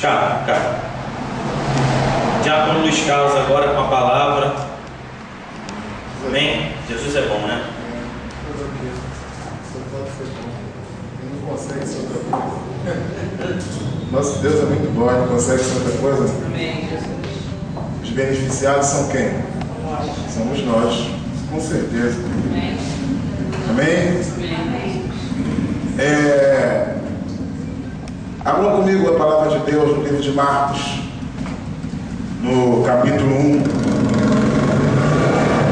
Cara. Diácono Luiz Carlos agora com a palavra. Amém? Jesus é bom, né? Ele não consegue ser outra coisa. Nosso Deus é muito bom, ele não consegue ser outra coisa. Amém, Jesus. Os beneficiados são quem? Somos nós, com certeza. Amém. Amém? Amém. Abram comigo a palavra de Deus no livro de Marcos, no capítulo 1,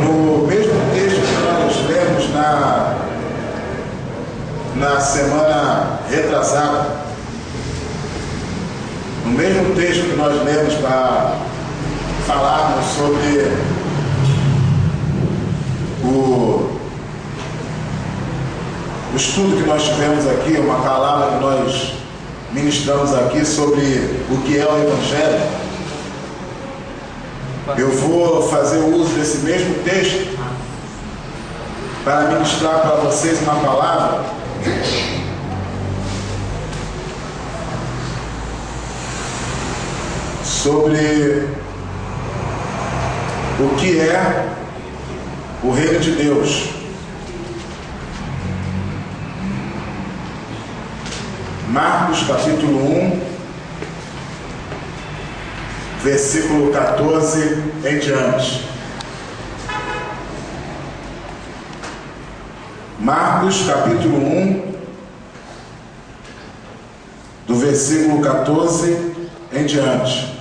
no mesmo texto que nós lemos na semana retrasada, no mesmo texto que nós lemos para falarmos sobre o estudo que nós tivemos aqui, uma palavra que nós ministramos aqui sobre o que é o Evangelho. Eu vou fazer uso desse mesmo texto para ministrar para vocês uma palavra sobre o que é o reino de Deus. Marcos capítulo 1, versículo 14 em diante. Marcos capítulo 1, do versículo 14 em diante.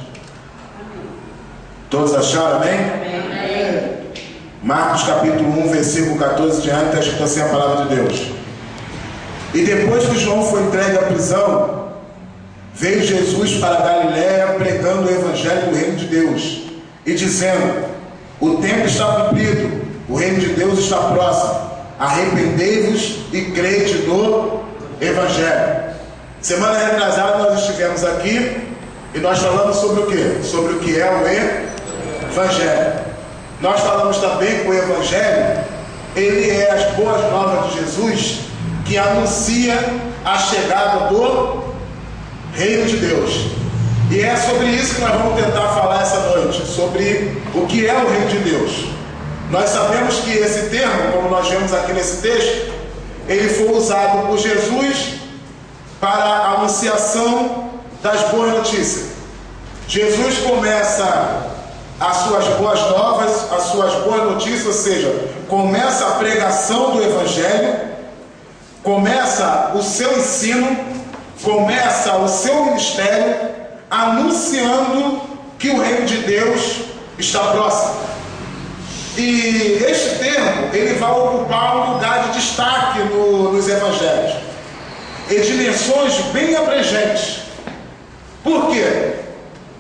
Todos acharam, amém? Amém. Marcos capítulo 1, versículo 14 em diante, está escrito assim a palavra de Deus. E depois que João foi entregue à prisão, veio Jesus para Galiléia pregando o evangelho do reino de Deus e dizendo: o tempo está cumprido, o reino de Deus está próximo, arrependei-vos e crede no evangelho. Semana retrasada nós estivemos aqui e nós falamos sobre o que? Sobre o que é o evangelho. Nós falamos também que o evangelho, ele é as boas novas de Jesus, que anuncia a chegada do reino de Deus. E é sobre isso que nós vamos tentar falar essa noite, sobre o que é o reino de Deus. Nós sabemos que esse termo, como nós vemos aqui nesse texto, ele foi usado por Jesus para a anunciação das boas notícias. Jesus começa as suas boas novas, as suas boas notícias, ou seja, começa a pregação do evangelho, começa o seu ensino, começa o seu ministério anunciando que o reino de Deus está próximo. E este termo, ele vai ocupar um lugar de destaque nos evangelhos, em dimensões bem abrangentes. Por quê?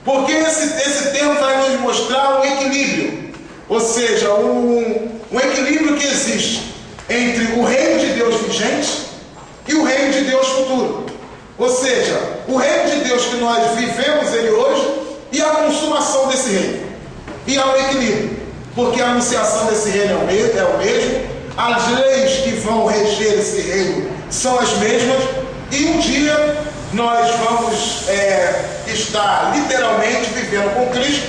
Porque esse termo vai nos mostrar um equilíbrio, ou seja, um equilíbrio que existe entre o reino de Deus vigente e o reino de Deus futuro. Ou seja, o reino de Deus que nós vivemos ele hoje e a consumação desse reino. E há um equilíbrio, porque a anunciação desse reino é o mesmo, as leis que vão reger esse reino são as mesmas, e um dia nós vamos estar literalmente vivendo com Cristo,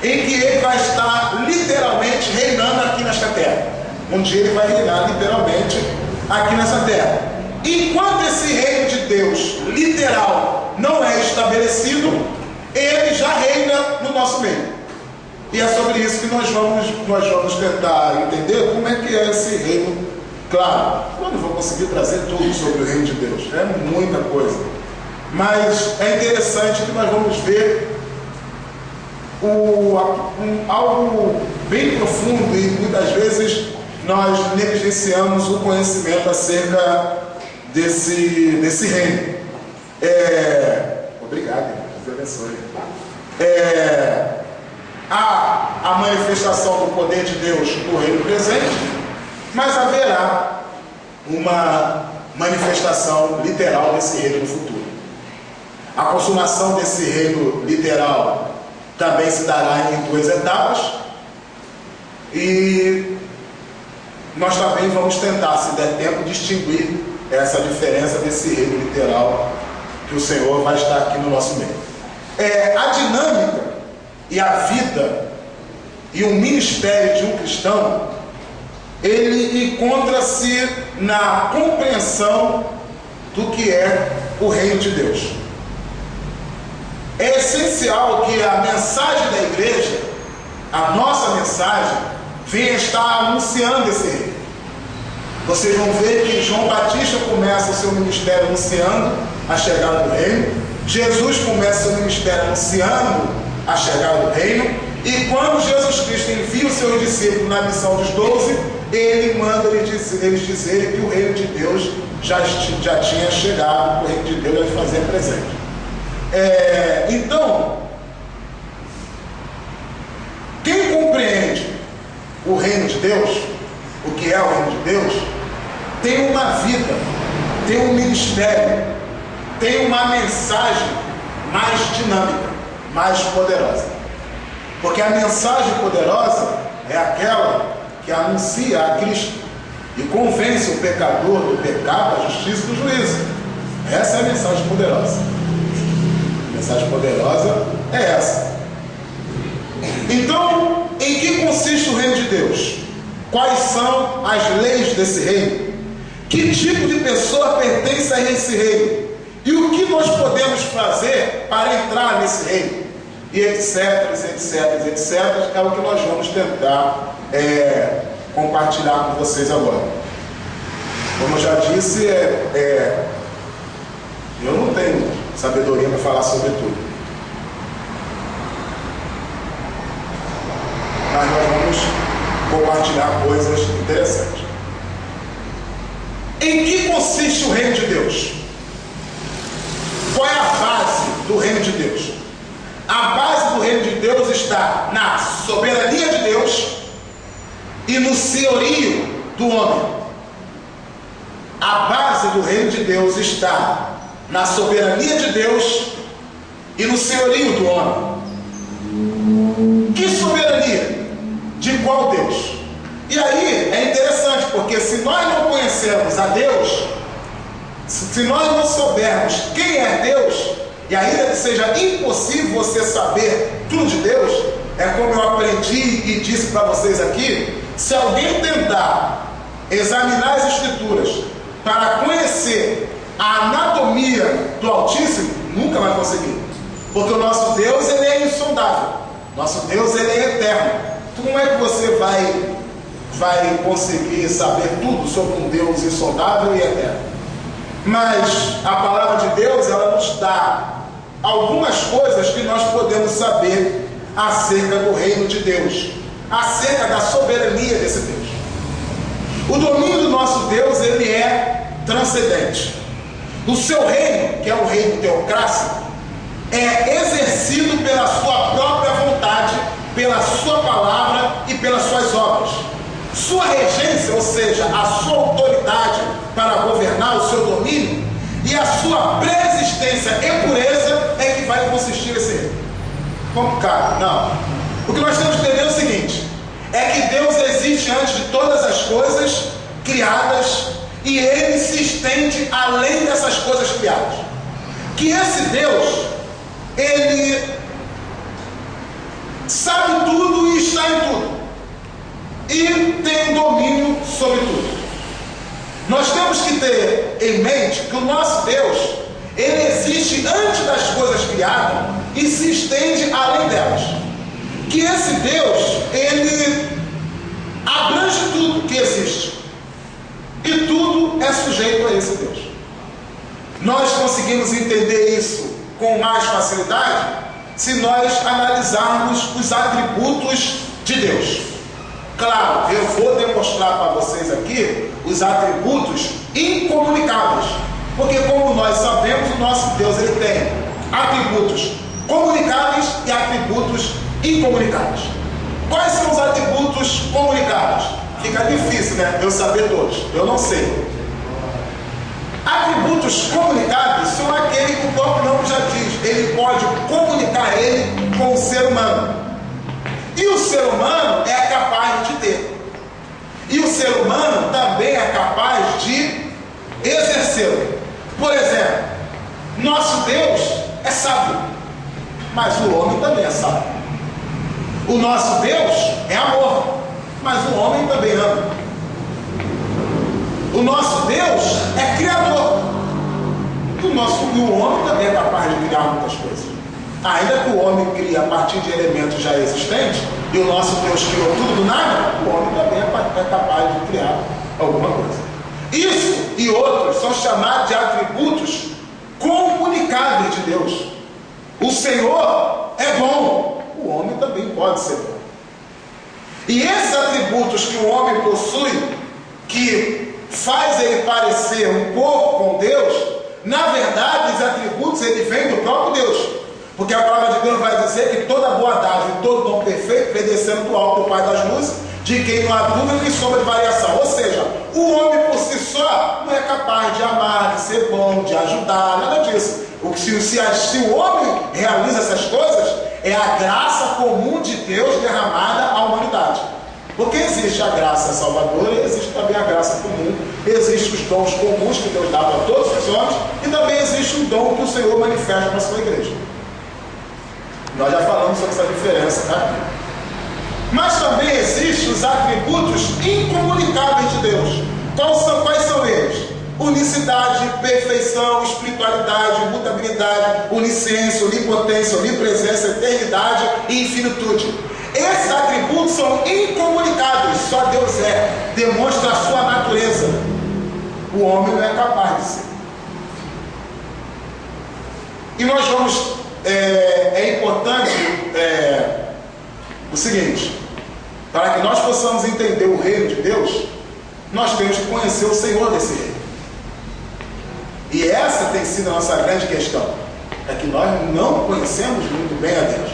em que ele vai estar literalmente reinando aqui nesta terra. Um dia ele vai reinar literalmente aqui nessa terra. Enquanto esse reino de Deus literal não é estabelecido, ele já reina no nosso meio. E é sobre isso que nós vamos tentar entender como é que é esse reino. Claro, eu não vou conseguir trazer tudo sobre o reino de Deus, é muita coisa, mas é interessante que nós vamos ver algo bem profundo, e muitas vezes nós negligenciamos o conhecimento acerca desse reino. Obrigado, Deus abençoe. Há a manifestação do poder de Deus no reino presente, mas haverá uma manifestação literal desse reino no futuro. A consumação desse reino literal também se dará em duas etapas, e nós também vamos tentar, se der tempo, distinguir essa diferença desse reino literal que o Senhor vai estar aqui no nosso meio. A dinâmica e a vida e o ministério de um cristão, ele encontra-se na compreensão do que é o reino de Deus. É essencial que a mensagem da igreja, a nossa mensagem, venha estar anunciando esse reino. Vocês vão ver que João Batista começa o seu ministério anunciando a chegada do reino. Jesus começa o seu ministério anunciando a chegada do reino. E quando Jesus Cristo envia os seus discípulos na missão dos 12, ele manda eles dizerem que o reino de Deus já tinha chegado, o reino de Deus vai fazer presente. Então, quem compreende o reino de Deus, o que é o reino de Deus, tem uma vida, tem um ministério, tem uma mensagem mais dinâmica, mais poderosa. Porque a mensagem poderosa é aquela que anuncia a Cristo e convence o pecador do pecado, da justiça e do juízo. Essa é a mensagem poderosa. A mensagem poderosa é essa. Então, em que consiste o reino de Deus? Quais são as leis desse reino? Que tipo de pessoa pertence a esse reino? E o que nós podemos fazer para entrar nesse reino? E etc, é o que nós vamos tentar compartilhar com vocês agora. Como eu já disse, eu não tenho sabedoria para falar sobre tudo, mas nós vamos compartilhar coisas interessantes. Em que consiste o reino de Deus? Qual é a base do reino de Deus? A base do reino de Deus está na soberania de Deus e no senhorio do homem. A base do reino de Deus está na soberania de Deus e no senhorio do homem. Que soberania? De qual Deus? E aí é interessante, porque se nós não conhecermos a Deus, se nós não soubermos quem é Deus, e ainda que seja impossível você saber tudo de Deus, é como eu aprendi e disse para vocês aqui, se alguém tentar examinar as Escrituras para conhecer a anatomia do Altíssimo, nunca vai conseguir. Porque o nosso Deus, ele é insondável. Nosso Deus, ele é eterno. Então, como é que você vai conseguir saber tudo sobre um Deus insondável e eterno? Mas a palavra de Deus, ela nos dá algumas coisas que nós podemos saber acerca do reino de Deus, acerca da soberania desse Deus. O domínio do nosso Deus, ele é transcendente. O seu reino, que é o reino teocrático, é exercido pela sua própria vontade, pela sua palavra e pelas suas obras. Sua regência, ou seja, a sua autoridade para governar o seu domínio, e a sua preexistência e pureza é que vai consistir esse reino. Complicado? Não. O que nós temos que entender é o seguinte: é que Deus existe antes de todas as coisas criadas e Ele se estende além dessas coisas criadas. Que esse Deus, Ele sabe tudo e está em tudo e tem domínio sobre tudo. Nós temos que ter em mente que o nosso Deus, ele existe antes das coisas criadas e se estende além delas. Que esse Deus, ele abrange tudo que existe e tudo é sujeito a esse Deus. Nós conseguimos entender isso com mais facilidade se nós analisarmos os atributos de Deus. Claro, eu vou demonstrar para vocês aqui os atributos incomunicáveis, porque como nós sabemos, o nosso Deus, ele tem atributos comunicáveis e atributos incomunicáveis. Quais são os atributos comunicáveis? Fica difícil, né? Eu saber todos, eu não sei. Atributos comunicáveis são aqueles que o próprio nome já diz, ele pode comunicar ele com o ser humano. E o ser humano é capaz de ter. E o ser humano também é capaz de exercê-lo. Por exemplo, nosso Deus é sábio. mas o homem também é sábio. O nosso Deus é amor, mas o homem também ama. O nosso Deus é criador. O homem também é capaz de criar muitas coisas. Ainda que o homem crie a partir de elementos já existentes, e o nosso Deus criou tudo do nada, o homem também é capaz de criar alguma coisa. Isso e outros são chamados de atributos comunicáveis de Deus. O Senhor é bom, o homem também pode ser bom. E esses atributos que o homem possui, que faz ele parecer um pouco com Deus, na verdade, os atributos eles vêm do próprio Deus. Porque a palavra de Deus vai dizer que toda boa dádiva e todo dom perfeito vem descendo do alto do Pai das luzes, de quem não há dúvida nem sombra de variação. Ou seja, o homem por si só não é capaz de amar, de ser bom, de ajudar, nada disso. Se o homem realiza essas coisas, é a graça comum de Deus derramada à humanidade. Porque existe a graça salvadora e existe também a graça comum. Existem os dons comuns que Deus dá a todos os homens e também existe um dom que o Senhor manifesta para a sua igreja. Nós já falamos sobre essa diferença, tá? Mas também existem os atributos incomunicáveis de Deus. Quais são eles? Unicidade, perfeição, espiritualidade, imutabilidade, onisciência, onipotência, onipresença, eternidade e infinitude. Esses atributos são incomunicáveis, só Deus é. Demonstra a sua natureza. O homem não é capaz de ser. E nós vamos... É importante o seguinte: para que nós possamos entender o reino de Deus, nós temos que conhecer o Senhor desse reino. E essa tem sido a nossa grande questão, é que nós não conhecemos muito bem a Deus.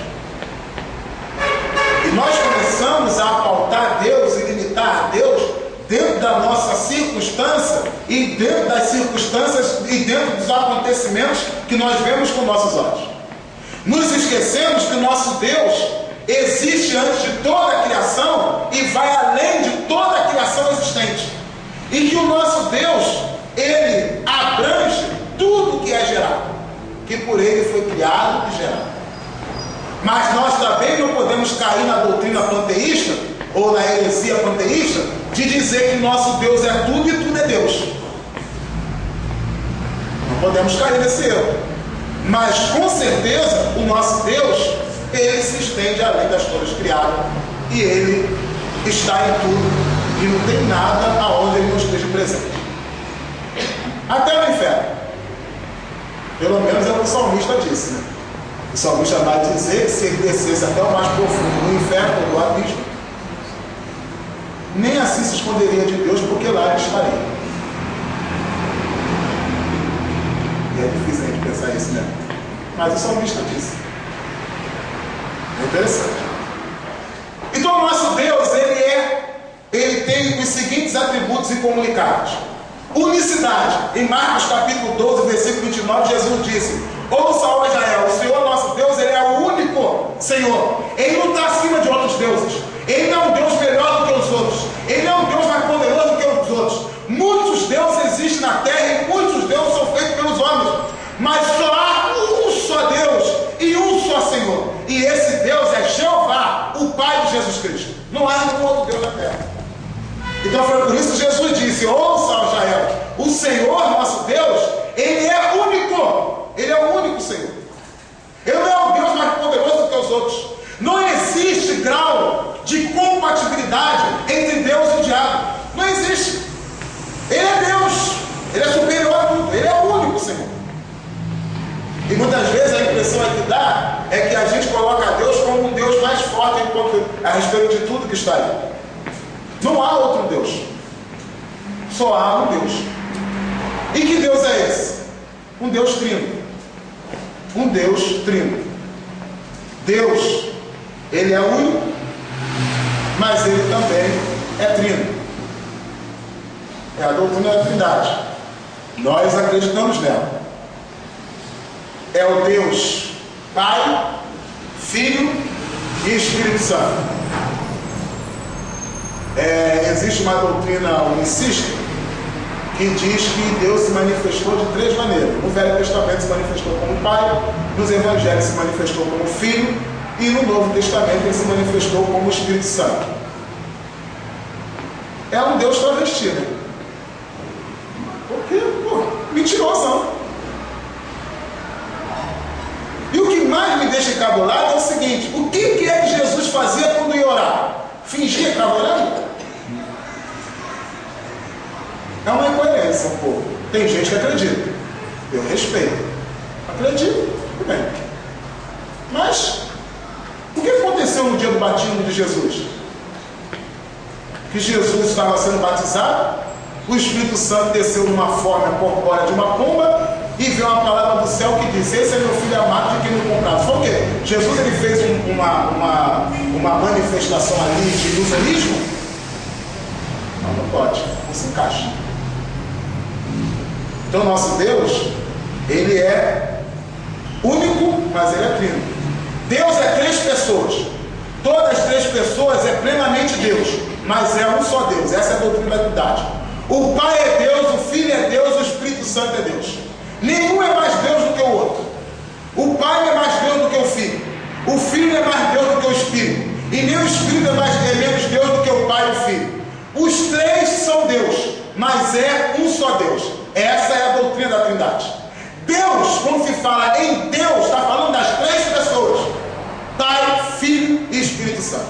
E nós começamos a pautar Deus e limitar a Deus dentro da nossa circunstância e dentro das circunstâncias e dentro dos acontecimentos que nós vemos com nossos olhos. Nos esquecemos que o nosso Deus existe antes de toda a criação e vai além de toda a criação existente. E que o nosso Deus, ele abrange tudo que é gerado, que por ele foi criado e gerado. Mas nós também não podemos cair na doutrina panteísta ou na heresia panteísta de dizer que nosso Deus é tudo e tudo é Deus. Não podemos cair nesse erro. Mas com certeza o nosso Deus, ele se estende além das coisas criadas e ele está em tudo e não tem nada aonde ele não esteja presente, até no inferno. Pelo menos é o que o salmista disse, né? O salmista vai dizer que se ele descesse até o mais profundo do inferno ou do abismo, nem assim se esconderia de Deus, porque lá ele estaria. E é difícil a gente pensar isso, né? Mas o salmista disse. É interessante. Então o nosso Deus, ele tem os seguintes atributos incomunicáveis. Unicidade. Em Marcos capítulo 12, versículo 29, Jesus disse: ouça, ó Israel, o Senhor nosso Deus, ele é o único Senhor. Ele não está acima de outros deuses. Ele não é um Deus melhor do que os outros. Ele não é um Deus mais poderoso do que os outros. Muitos deuses existem na terra e muitos deuses são feitos pelos homens. Mas só há um só Deus e um só Senhor. E esse Deus é Jeová, o Pai de Jesus Cristo. Não há nenhum outro Deus na terra. Então foi por isso que Jesus disse: ouça, ó Israel, o Senhor nosso Deus, ele é único. Ele é o único Senhor. Ele não é o Deus mais poderoso do que os outros. Não existe grau de compatibilidade entre Deus e o diabo. Não existe. Ele é Deus. Ele é superior a tudo. Ele é o único Senhor. E muitas vezes a impressão que dá é que a gente coloca Deus como um Deus mais forte a respeito de tudo que está aí. Não há outro Deus. Só há um Deus. E que Deus é esse? Um Deus trino. Um Deus trino. Deus, ele é único, mas ele também é trino. É a doutrina da Trindade. Nós acreditamos nela. É o Deus Pai, Filho e Espírito Santo. Existe uma doutrina unicista que diz que Deus se manifestou de 3 maneiras. No Velho Testamento se manifestou como Pai, nos Evangelhos se manifestou como Filho, e no Novo Testamento ele se manifestou como Espírito Santo. É um Deus travestido. Porque, mentirosão. E o que mais me deixa encabulado é o seguinte: o que é que Jesus fazia quando ia orar? Fingia que estava orando? É uma incoerência um pouco. Tem gente que acredita. Eu respeito. Acredito, tudo bem. Mas o que aconteceu no dia do batismo de Jesus? Que Jesus estava sendo batizado, o Espírito Santo desceu numa forma corpórea de uma pomba e veio uma palavra do céu que disse: esse é meu filho amado de quem me comprasse. Foi o quê? Jesus ele fez uma manifestação ali de ilusionismo? Não pode, não se encaixa. Então nosso Deus, ele é único, mas ele é trino. Deus é 3 pessoas. Todas as 3 pessoas é plenamente Deus, mas é um só Deus. Essa é a doutrina da Trindade. O Pai é Deus, o Filho é Deus, o Espírito Santo é Deus. Nenhum é mais Deus do que o outro. O Pai é mais Deus do que o Filho. O Filho é mais Deus do que o Espírito. E nem o Espírito é menos Deus do que o Pai e o Filho. Os 3 são Deus, mas é um só Deus. Essa é a doutrina da Trindade. Deus, quando se fala em Deus, está falando das 3 pessoas: Pai, Filho e Espírito Santo.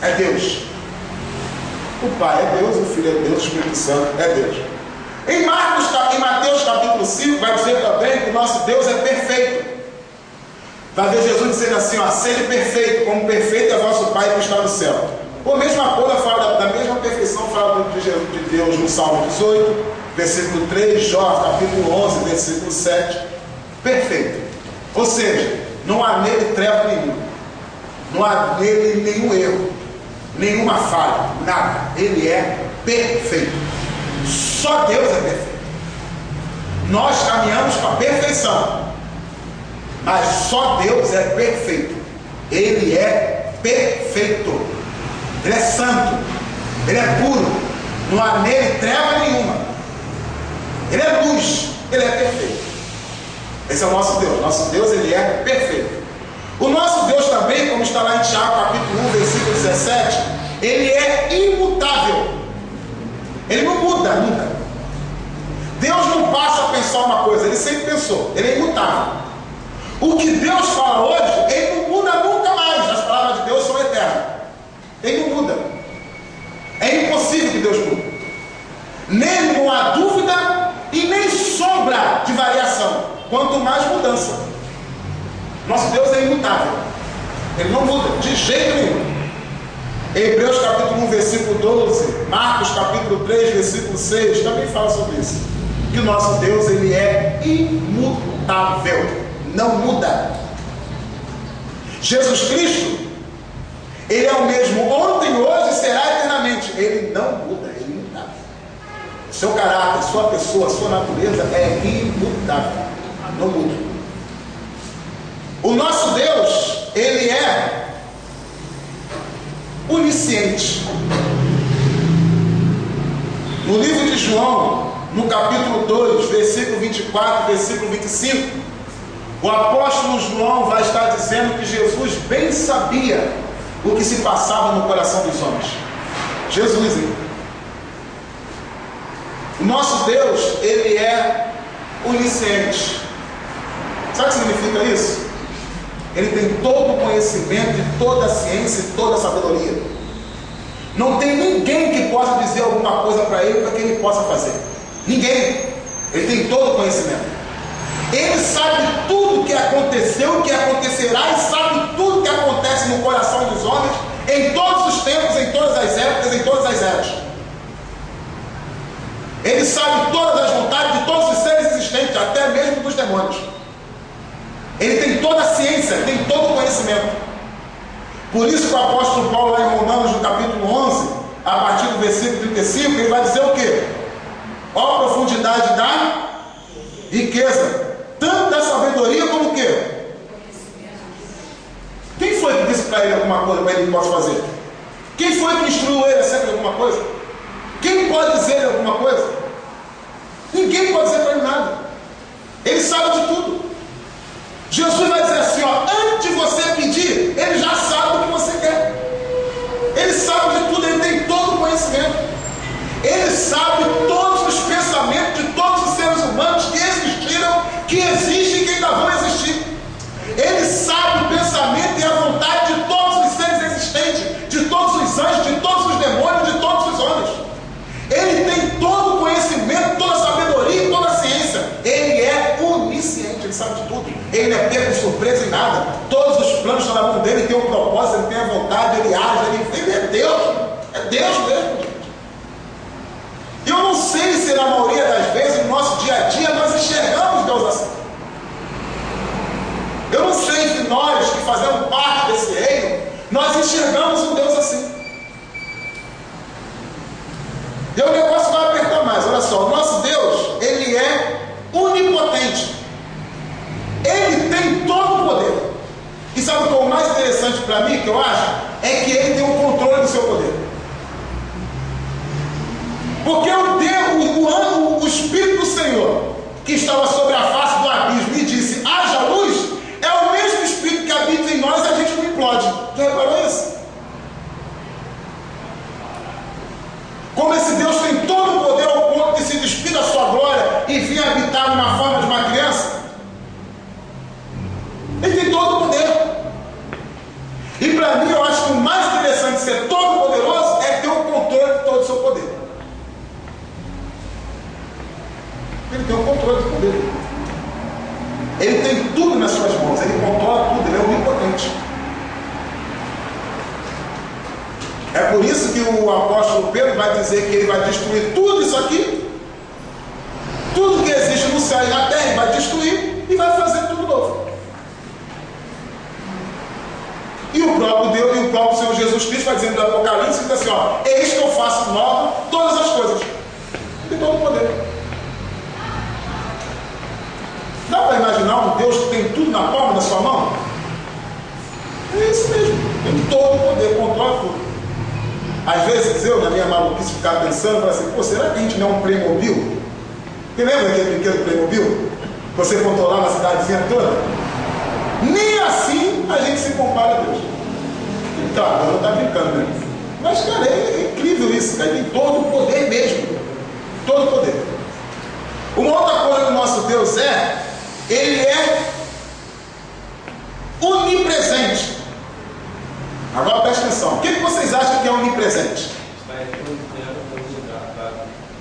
É Deus. O Pai é Deus, o Filho é Deus, o Espírito Santo é Deus. Em Mateus capítulo 5 vai dizer também que o nosso Deus é perfeito. Vai ver Jesus dizendo assim: sede perfeito, como perfeito é vosso Pai que está no céu. Ou a mesma coisa, fala da mesma perfeição, fala de Deus no Salmo 18, versículo 3, Jó capítulo 11, versículo 7. Perfeito. Ou seja, não há nele treva nenhuma, não há nele nenhum erro, nenhuma falha, nada. Ele é perfeito. Só Deus é perfeito. Nós caminhamos para a perfeição, mas só Deus é perfeito. Ele é perfeito. Ele é santo, ele é puro, não há nele treva nenhuma. Ele é luz, ele é perfeito. Esse é o nosso Deus. Nosso Deus, ele é perfeito. O nosso Deus também, como está lá em Tiago capítulo 1, versículo 17, ele é imutável. Ele não muda nunca. Deus não passa a pensar uma coisa, ele sempre pensou. Ele é imutável. O que Deus fala hoje, ele não muda nunca mais. As palavras de Deus são eternas. Ele não muda. É impossível que Deus mude. Nele não há dúvida e nem sombra de variação, quanto mais mudança. Nosso Deus é imutável. Ele não muda de jeito nenhum. Hebreus capítulo 1, versículo 12, Marcos capítulo 3, versículo 6, também fala sobre isso. Que o nosso Deus, ele é imutável. Não muda. Jesus Cristo, ele é o mesmo ontem, hoje e será eternamente. Ele não muda, ele é imutável. Seu caráter, sua pessoa, sua natureza é imutável. Não muda. O nosso Deus, ele é onisciente. No livro de João, no capítulo 2, versículo 24, versículo 25, o apóstolo João vai estar dizendo que Jesus bem sabia o que se passava no coração dos homens. Jesus, hein? O nosso Deus, ele é onisciente. Sabe o que significa isso? Ele tem todo o conhecimento, e toda a ciência e toda a sabedoria. Não tem ninguém que possa dizer alguma coisa para ele para que ele possa fazer. Ninguém. Ele tem todo o conhecimento. Ele sabe tudo o que aconteceu, o que acontecerá, e sabe tudo o que acontece no coração dos homens, em todos os tempos, em todas as épocas, em todas as eras. Ele sabe todas as vontades de todos os seres existentes, até mesmo dos demônios. Ele tem toda a ciência, tem todo o conhecimento. Por isso que o apóstolo Paulo, lá em Romanos, no capítulo 11, a partir do versículo 35, ele vai dizer o quê? Ó profundidade da riqueza, tanto da sabedoria como o quê? Quem foi que disse para ele alguma coisa para ele possa fazer? Quem foi que instruiu ele acerca de alguma coisa? Quem pode dizer alguma coisa? Ninguém pode dizer para ele nada. Ele sabe de tudo. Jesus vai dizer assim, ó, antes de você pedir, ele já sabe o que você quer. Ele sabe de tudo, ele tem todo o conhecimento. Ele sabe todos os pensamentos de todos os seres humanos que existiram, que existem e que ainda vão existir. Ele sabe o pensamento e a vontade de todos os seres existentes, de todos os anjos, de todos os demônios, de todos os homens. Ele tem todo o conhecimento, toda a sabedoria e toda a ciência. Ele é onisciente, ele sabe de tudo. Ele não é pego de surpresa em nada. Todos os planos estão na mão dele, ele tem um propósito, ele tem a vontade, ele age, ele é Deus. É Deus mesmo. E eu não sei se na maioria das vezes, no nosso dia a dia, nós enxergamos Deus assim. Eu não sei se nós que fazemos parte desse reino, nós enxergamos um Deus assim. E o negócio vai apertar mais. Olha só, o nosso Deus, ele é onipotente. Ele tem todo o poder. E sabe o que é o mais interessante para mim, que eu acho? É que ele tem o controle do seu poder. Porque o Espírito do Senhor, que estava sobre a face do abismo e disse, haja luz, é o mesmo Espírito que habita em nós e a gente não implode. Já reparou isso? Como esse Deus tem todo o poder ao ponto de se despir da sua glória e vir habitar numa forma de uma criança, ele tem todo o poder. E para mim eu acho que o mais interessante de ser todo poderoso é ter o controle de todo o seu poder. Ele tem o controle do poder. Ele tem tudo nas suas mãos, ele controla tudo, ele é onipotente. É por isso que o apóstolo Pedro vai dizer que ele vai destruir tudo isso aqui, tudo que existe no céu e na terra, ele vai destruir e vai fazer tudo novo. E o próprio Deus e o próprio Senhor Jesus Cristo vai dizendo no Apocalipse, diz assim, ó, eis que eu faço nova todas as coisas. Tem todo o poder. Dá para imaginar um Deus que tem tudo na palma da sua mão? É isso mesmo, tem todo o poder, controla tudo. Às vezes eu, na minha maluquice, ficava pensando, falava assim, pô, será que a gente não é um Playmobil? Você lembra daquele brinquedo Playmobil? Você controlava a cidadezinha toda? Nem assim a gente se compara a Deus. Tá, não está brincando, né? Mas, cara, é incrível isso, cara. Ele tem todo o poder mesmo. Todo o poder. Uma outra coisa que o nosso Deus ele é onipresente. Agora presta atenção. O que vocês acham que é onipresente? Está em todo tempo, em todo lugar, tá?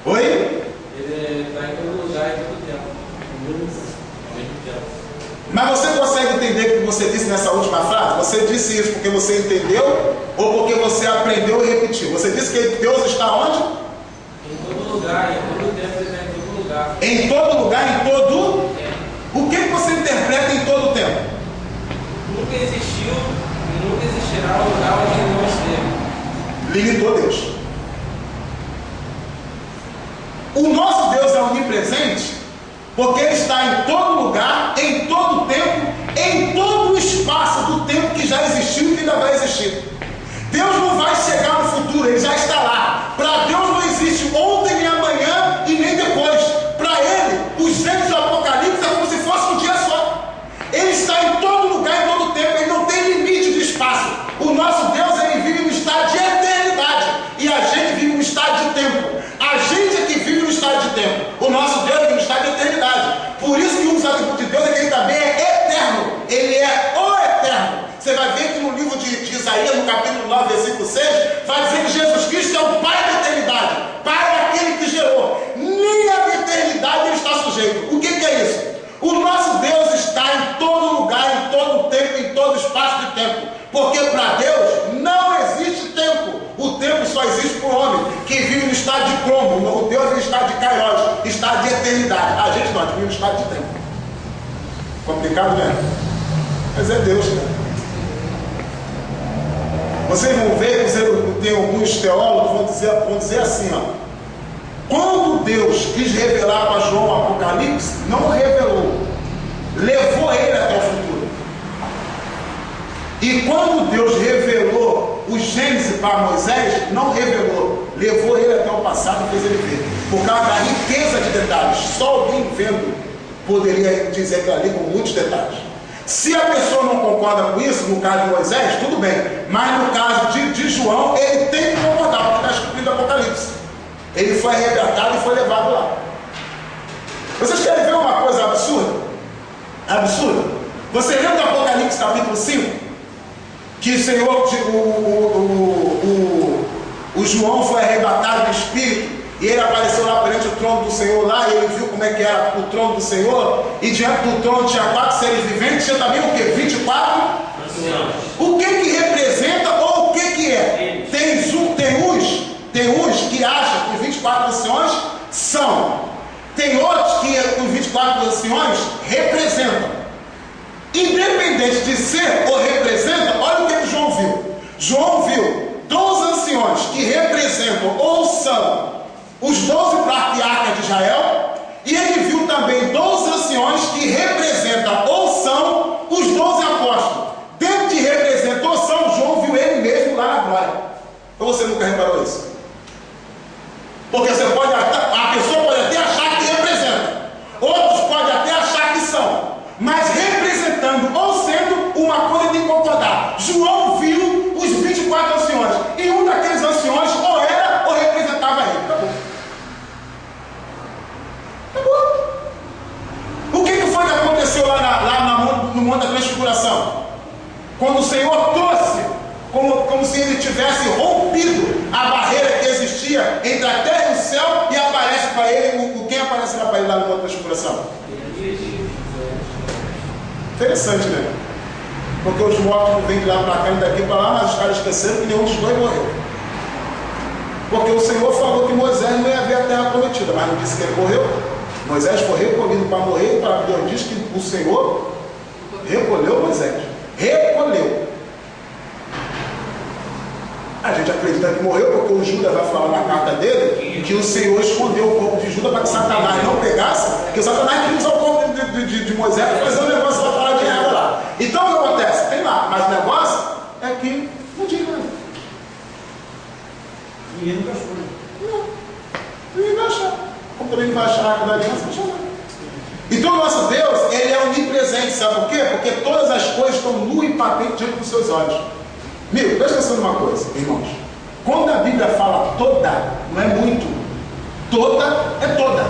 Oi? Ele está em todo lugar, em todo tempo. Ao mesmo tempo. Mas você consegue entender o que você disse nessa última frase? Você disse isso porque você entendeu ou porque você aprendeu e repetiu? Você disse que Deus está onde? Em todo lugar, em todo tempo, ele está em todo lugar. Em todo lugar, em todo tempo. O que você interpreta em todo tempo? Nunca existiu e nunca existirá um lugar onde ele não esteve. Limitou Deus. O nosso Deus é onipresente porque ele está em todo lugar, em todo tempo, em todo o espaço do tempo que já existiu e que ainda vai existir. Deus não vai chegar no futuro, ele já está lá. Para Deus não existe ontem, nem amanhã e nem depois. Para ele, os Gênesis do Apocalipse é como se fosse um dia só. Ele está em todo lugar, em todo tempo, ele não tem limite de espaço. O nosso Deus, ele vive no estado de eternidade e a gente vive no estado de tempo. A gente é que vive no estado de tempo. O nosso Deus vive no estado de eternidade. Por isso que um dos atributos de Deus é que ele também é eterno. Ele é o eterno. Você vai ver que no livro de Isaías, no capítulo 9, versículo 6, vai dizer que Jesus Cristo é o Pai da eternidade. Pai é aquele que gerou. Nem a eternidade ele está sujeito. O que é isso? O nosso Deus está em todo lugar, em todo tempo, em todo espaço de tempo. Porque para Deus não existe tempo. O tempo só existe para o homem que vive no estado de cromo. O Deus vive no estado de kairos, estado de eternidade. A gente não, vive no estado de tempo. Complicado, né? Mas é Deus, né? Vocês vão ver que tem alguns teólogos que vão dizer assim, ó. Quando Deus quis revelar para João o Apocalipse, não revelou, levou ele até o futuro. E quando Deus revelou o Gênesis para Moisés, não revelou, levou ele até o passado e fez ele ver. por causa da riqueza de detalhes. Só alguém vendo poderia dizer aquilo ali com muitos detalhes. Se a pessoa não concorda com isso, no caso de Moisés, tudo bem. Mas no caso de João, ele tem que concordar, porque está escrito no Apocalipse. Ele foi arrebatado e foi levado lá. Vocês querem ver uma coisa absurda? Absurda. Você lembra do Apocalipse capítulo 5? Que o Senhor, o João foi arrebatado no Espírito. E ele apareceu lá perante o trono do Senhor lá, e ele viu como é que era o trono do Senhor, e diante do trono tinha 4 seres viventes, tinha também o que? 24 anciãos. O que representa ou o que é? Tem uns que acham que os 24 anciões são. Tem outros que os 24 anciões representam. Independente de ser ou representa, olha o que João viu. João viu 12 anciões que representam ou são os 12 patriarcas de Israel, e ele viu também 12 anciões que representam ou são os 12 apóstolos. Dentro de representou ou são, João viu ele mesmo lá na glória. Ou você nunca reparou isso? Porque a pessoa pode até achar que representa, outros podem até achar que são, mas representando ou sendo, uma coisa tem que concordar. João viu os 24 anciões, e um daqueles anciões ou era ou representava ele. Acabou. O que foi que aconteceu lá no Monte da Transfiguração? Quando o Senhor trouxe, como se ele tivesse rompido a barreira que existia entre a terra e o céu, e aparece para ele, quem aparecerá para ele lá no Monte da Transfiguração? Interessante, né? Porque os mortos não vêm de lá para cá e daqui para lá, mas os caras esqueceram que nenhum dos dois morreu. Porque o Senhor falou que Moisés não ia ver a terra prometida, mas não disse que ele morreu. Moisés foi recolhido para morrer, e para Deus diz que o Senhor recolheu Moisés. Recolheu. A gente acredita que morreu porque o Judas vai falar na carta dele que o Senhor escondeu o corpo de Judas para que Satanás não pegasse, porque Satanás queria usar o corpo de Moisés para fazer um negócio lá para de água lá. Então o que acontece? Tem lá, mas o negócio é que não tinha nada. Ninguém nunca foi. Não. Ninguém vai achar. Como também não vai achar a arca da aliança, não achar nada. Então o nosso Deus, ele é onipresente, sabe por quê? Porque todas as coisas estão nu e patente diante dos seus olhos. Amigo, presta atenção numa coisa, irmãos. Quando a Bíblia fala toda, não é muito. Toda é toda.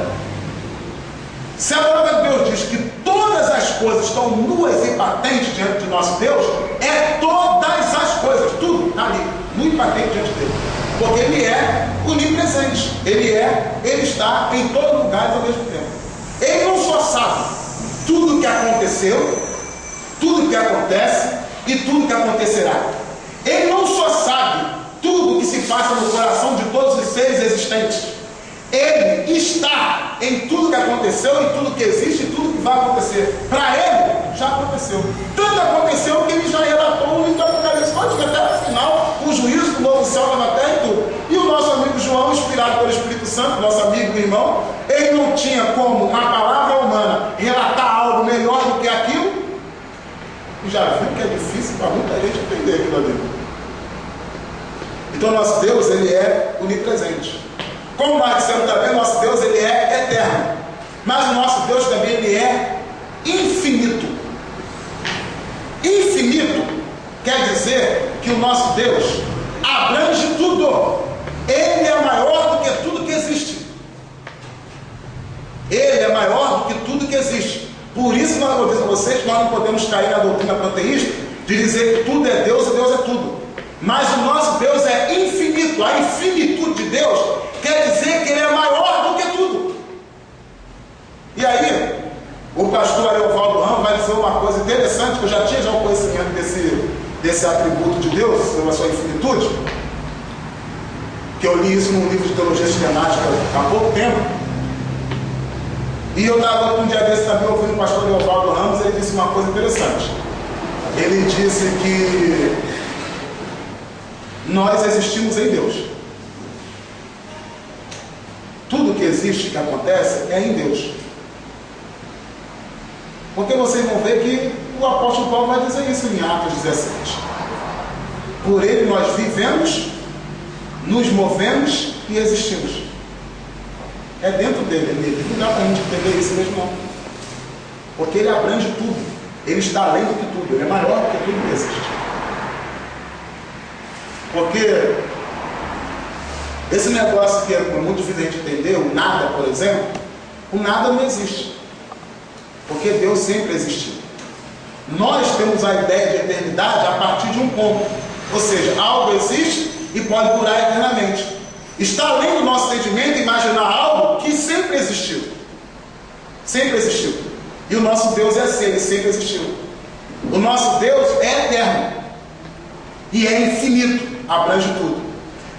Se a palavra de Deus diz que todas as coisas estão nuas e patentes diante do nosso Deus, é todas as coisas, tudo está ali, nu e patente diante dele. Porque ele é onipresente. Ele está em todo lugar ao mesmo tempo. Ele não só sabe tudo o que aconteceu, tudo o que acontece e tudo o que acontecerá. Ele não só sabe tudo o que se passa no coração de todos os seres existentes. Ele está em tudo que aconteceu, e tudo que existe, e tudo que vai acontecer. Para ele, já aconteceu. Tanto aconteceu que ele já relatou no livro do Apocalipse, até o final, o juízo do novo céu, nova terra e tudo. E o nosso amigo João, inspirado pelo Espírito Santo, nosso amigo e irmão, ele não tinha como uma palavra humana relatar algo melhor do que aquilo, e já viu que é difícil para muita gente entender aquilo ali. Então nosso Deus, ele é onipresente. Como nós dissemos também, nosso Deus, ele é eterno. Mas o nosso Deus também, ele é infinito. Infinito quer dizer que o nosso Deus abrange tudo. Ele é maior do que tudo que existe. Ele é maior do que tudo que existe. Por isso, nós vou dizer a vocês, nós não podemos cair na doutrina panteísta de dizer que tudo é Deus e Deus é tudo. Mas o nosso Deus é infinito. A infinitude de Deus quer dizer que ele é maior do que tudo. E aí, o pastor Ariovaldo Ramos vai dizer uma coisa interessante, que eu já tinha o conhecimento desse atributo de Deus, sobre a sua infinitude, que eu li isso num livro de teologia sistemática há pouco tempo. E eu estava um dia desse também ouvindo o pastor Ariovaldo Ramos, e ele disse uma coisa interessante. Ele disse que nós existimos em Deus. Tudo que existe, que acontece, é em Deus. Porque vocês vão ver que o apóstolo Paulo vai dizer isso em Atos 17. Por ele nós vivemos, nos movemos e existimos. É dentro dele. Não dá para a gente entender isso mesmo, não. Porque ele abrange tudo. Ele está além do que tudo. Ele é maior do que tudo que existe. Porque esse negócio que é muito difícil a gente entender, o nada, por exemplo, o nada não existe. Porque Deus sempre existiu. Nós temos a ideia de eternidade a partir de um ponto. Ou seja, algo existe e pode durar eternamente. Está além do nosso entendimento imaginar algo que sempre existiu. Sempre existiu. E o nosso Deus é assim, ele sempre existiu. O nosso Deus é eterno. E é infinito, abrange tudo.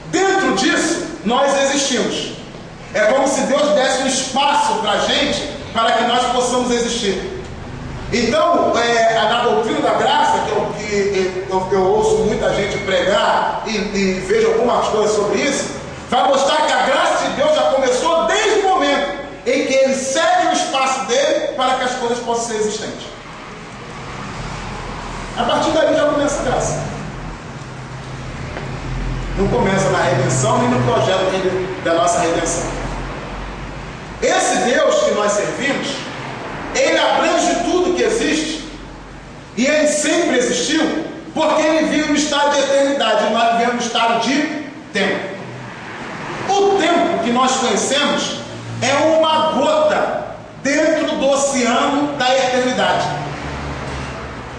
Dentro disso, nós existimos. É como se Deus desse um espaço para a gente, para que nós possamos existir. Então, na doutrina da graça, que eu ouço muita gente pregar e vejo algumas coisas sobre isso, vai mostrar que a graça de Deus já começou desde o momento em que Ele cede o espaço dele para que as coisas possam ser existentes. A partir daí já começa a graça. Não começa na redenção nem no projeto da nossa redenção. Esse Deus que nós servimos, Ele abrange tudo que existe e Ele sempre existiu, porque Ele vive no estado de eternidade e nós vivemos no estado de tempo. O tempo que nós conhecemos é uma gota dentro do oceano da eternidade.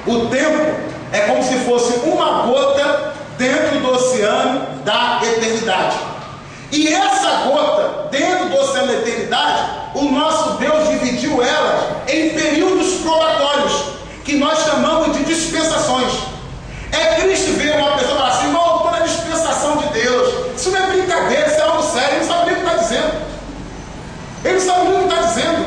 O tempo é como se fosse uma gota dentro do oceano da eternidade. E essa gota dentro do oceano da eternidade, o nosso Deus dividiu ela em períodos probatórios, que nós chamamos de dispensações. É triste ver uma pessoa falar assim: não, eu estou na dispensação de Deus. Isso não é brincadeira, isso é algo sério. Ele não sabe nem o que está dizendo. Ele não sabe nem o que está dizendo.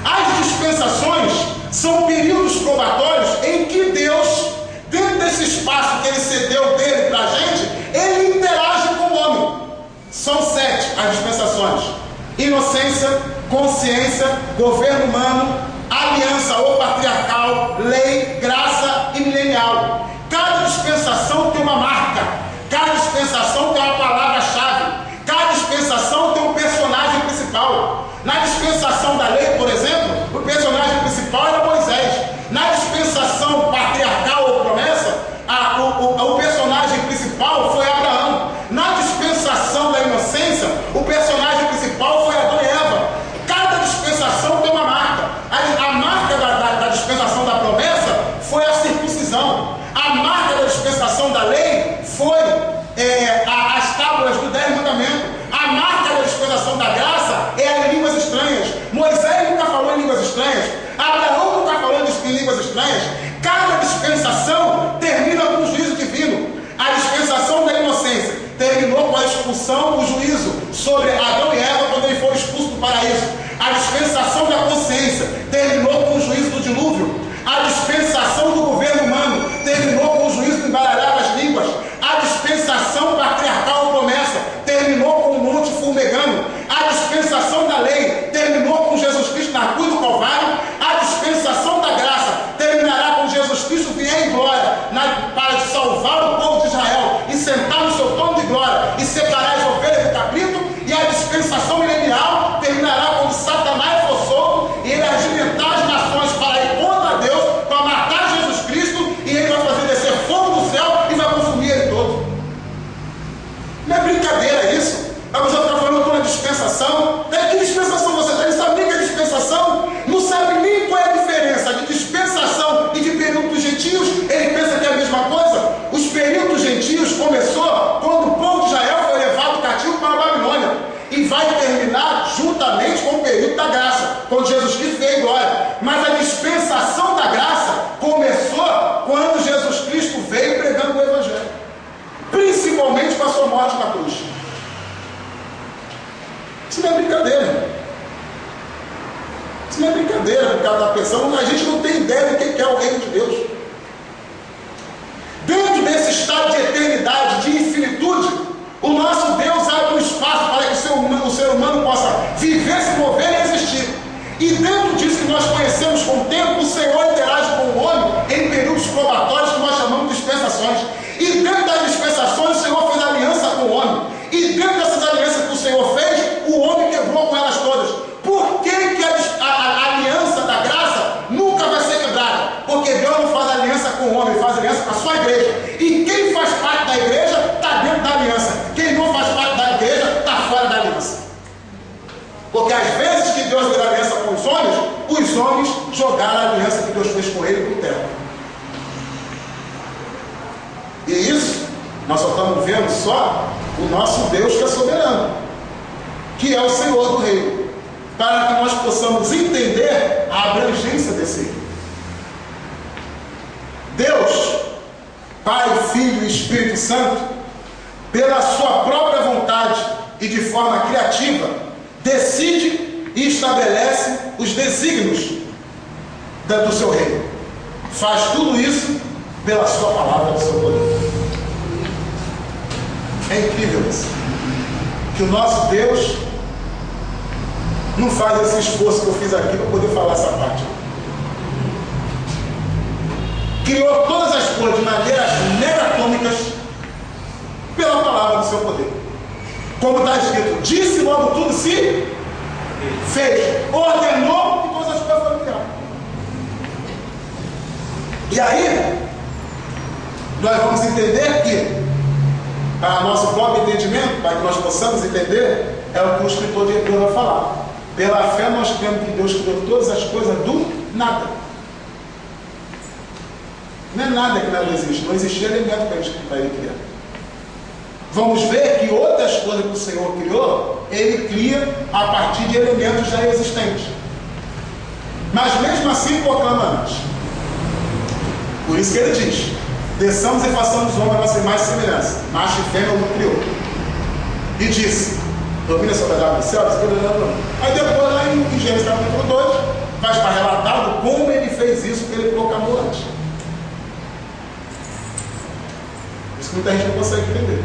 As dispensações são períodos probatórios em que Deus, dentro desse espaço que Ele cedeu dele para a gente, Ele interage com o homem. São 7 as dispensações: inocência, consciência, governo humano, aliança ou patriarcal, lei, graça e milenial. Cada dispensação tem uma marca, cada dispensação tem uma palavra-chave, cada dispensação tem um personagem principal. Na dispensação da lei, por exemplo, o personagem principal era Moisés. Na dispensação patriarcal ou promessa, o personagem principal foi Abraão. Na dispensação da inocência, o personagem principal foi Adão e Eva. Cada dispensação tem uma marca. A marca da dispensação da promessa foi a circuncisão. A marca da dispensação da lei foi as tábuas do 10 mandamentos. A marca da dispensação da graça é as línguas estranhas. Moisés nunca falou em línguas estranhas. Abraão nunca falou em línguas estranhas. Cada dispensação termina com o juízo divino. A dispensação da inocência terminou com a expulsão, o juízo sobre Adão e Eva quando eles foram expulsos do paraíso. A dispensação da consciência terminou com o juízo do dilúvio. A dispensação do governo humano terminou com o juízo do embaralhar das línguas. A dispensação patriarcal promessa terminou com o monte fumegando. A dispensação da lei terminou com Jesus Cristo na cruz do Calvário. A dispensação da graça terminará com Jesus Cristo vier em glória para salvar o povo de Israel e sentar no seu trono de glória e separar as ovelhas do cabrito. E a dispensação milenial terminará quando Satanás for solto e ele arregimentar as nações para ir contra Deus, para matar Jesus Cristo, e ele vai fazer descer fogo do céu e vai consumir ele todo. Não é brincadeira isso? A pessoa está falando, eu estou na dispensação. Que dispensação você está? Ele sabe nem que é dispensação, não sabe nem qual é a diferença de dispensação e de período dos gentios. Ele pensa que é a mesma coisa. Os períodos dos gentios começou quando o povo de Israel foi levado cativo para a Babilônia, e vai terminar juntamente com o período da graça, quando Jesus Cristo veio em glória. Mas a dispensação da graça começou quando Jesus Cristo veio pregando o Evangelho, principalmente com a sua morte na cruz. Isso não é brincadeira. Isso não é brincadeira, porque ela está pensando, a gente não tem ideia do que é o reino de Deus. Dentro desse estado de eternidade, de infinitude, o nosso Deus abre um espaço para que o ser humano possa viver, se mover e existir. E dentro disso que nós conhecemos com o tempo, o Senhor interage com o homem em períodos probatórios que nós chamamos de dispensações. E dentro das dispensações, o Senhor fez aliança com o homem. E dentro dessas alianças que o Senhor fez, o homem quebrou com ela vendo só o nosso Deus que é soberano, que é o Senhor do reino, para que nós possamos entender a abrangência desse reino. Deus, Pai, Filho e Espírito Santo, pela sua própria vontade e de forma criativa, decide e estabelece os desígnios do seu reino. Faz tudo isso pela sua palavra, do seu poder. É incrível isso. Que o nosso Deus não faz esse esforço que eu fiz aqui para poder falar essa parte. Criou todas as coisas de maneiras megatômicas pela palavra do seu poder. Como está escrito, disse logo tudo se fez, ordenou e todas as coisas foram criadas. E aí, nós vamos entender que, para nosso próprio entendimento, para que nós possamos entender, é o que o escritor de Hebreus vai falar. Pela fé nós cremos que Deus criou todas as coisas do nada. Não é nada que nada existe, não existia elemento para ele criar. Vamos ver que outras coisas que o Senhor criou, ele cria a partir de elementos já existentes. Mas mesmo assim proclama-nos. Por isso que ele diz: desçamos e façamos o homem a nossa imagem e semelhança. Macho e fêmea o criou. E disse: domina sobre a água do céu. Aí depois, lá em Gênesis capítulo 2, vai estar relatado como ele fez isso que ele proclamou antes. Isso que muita gente não consegue entender.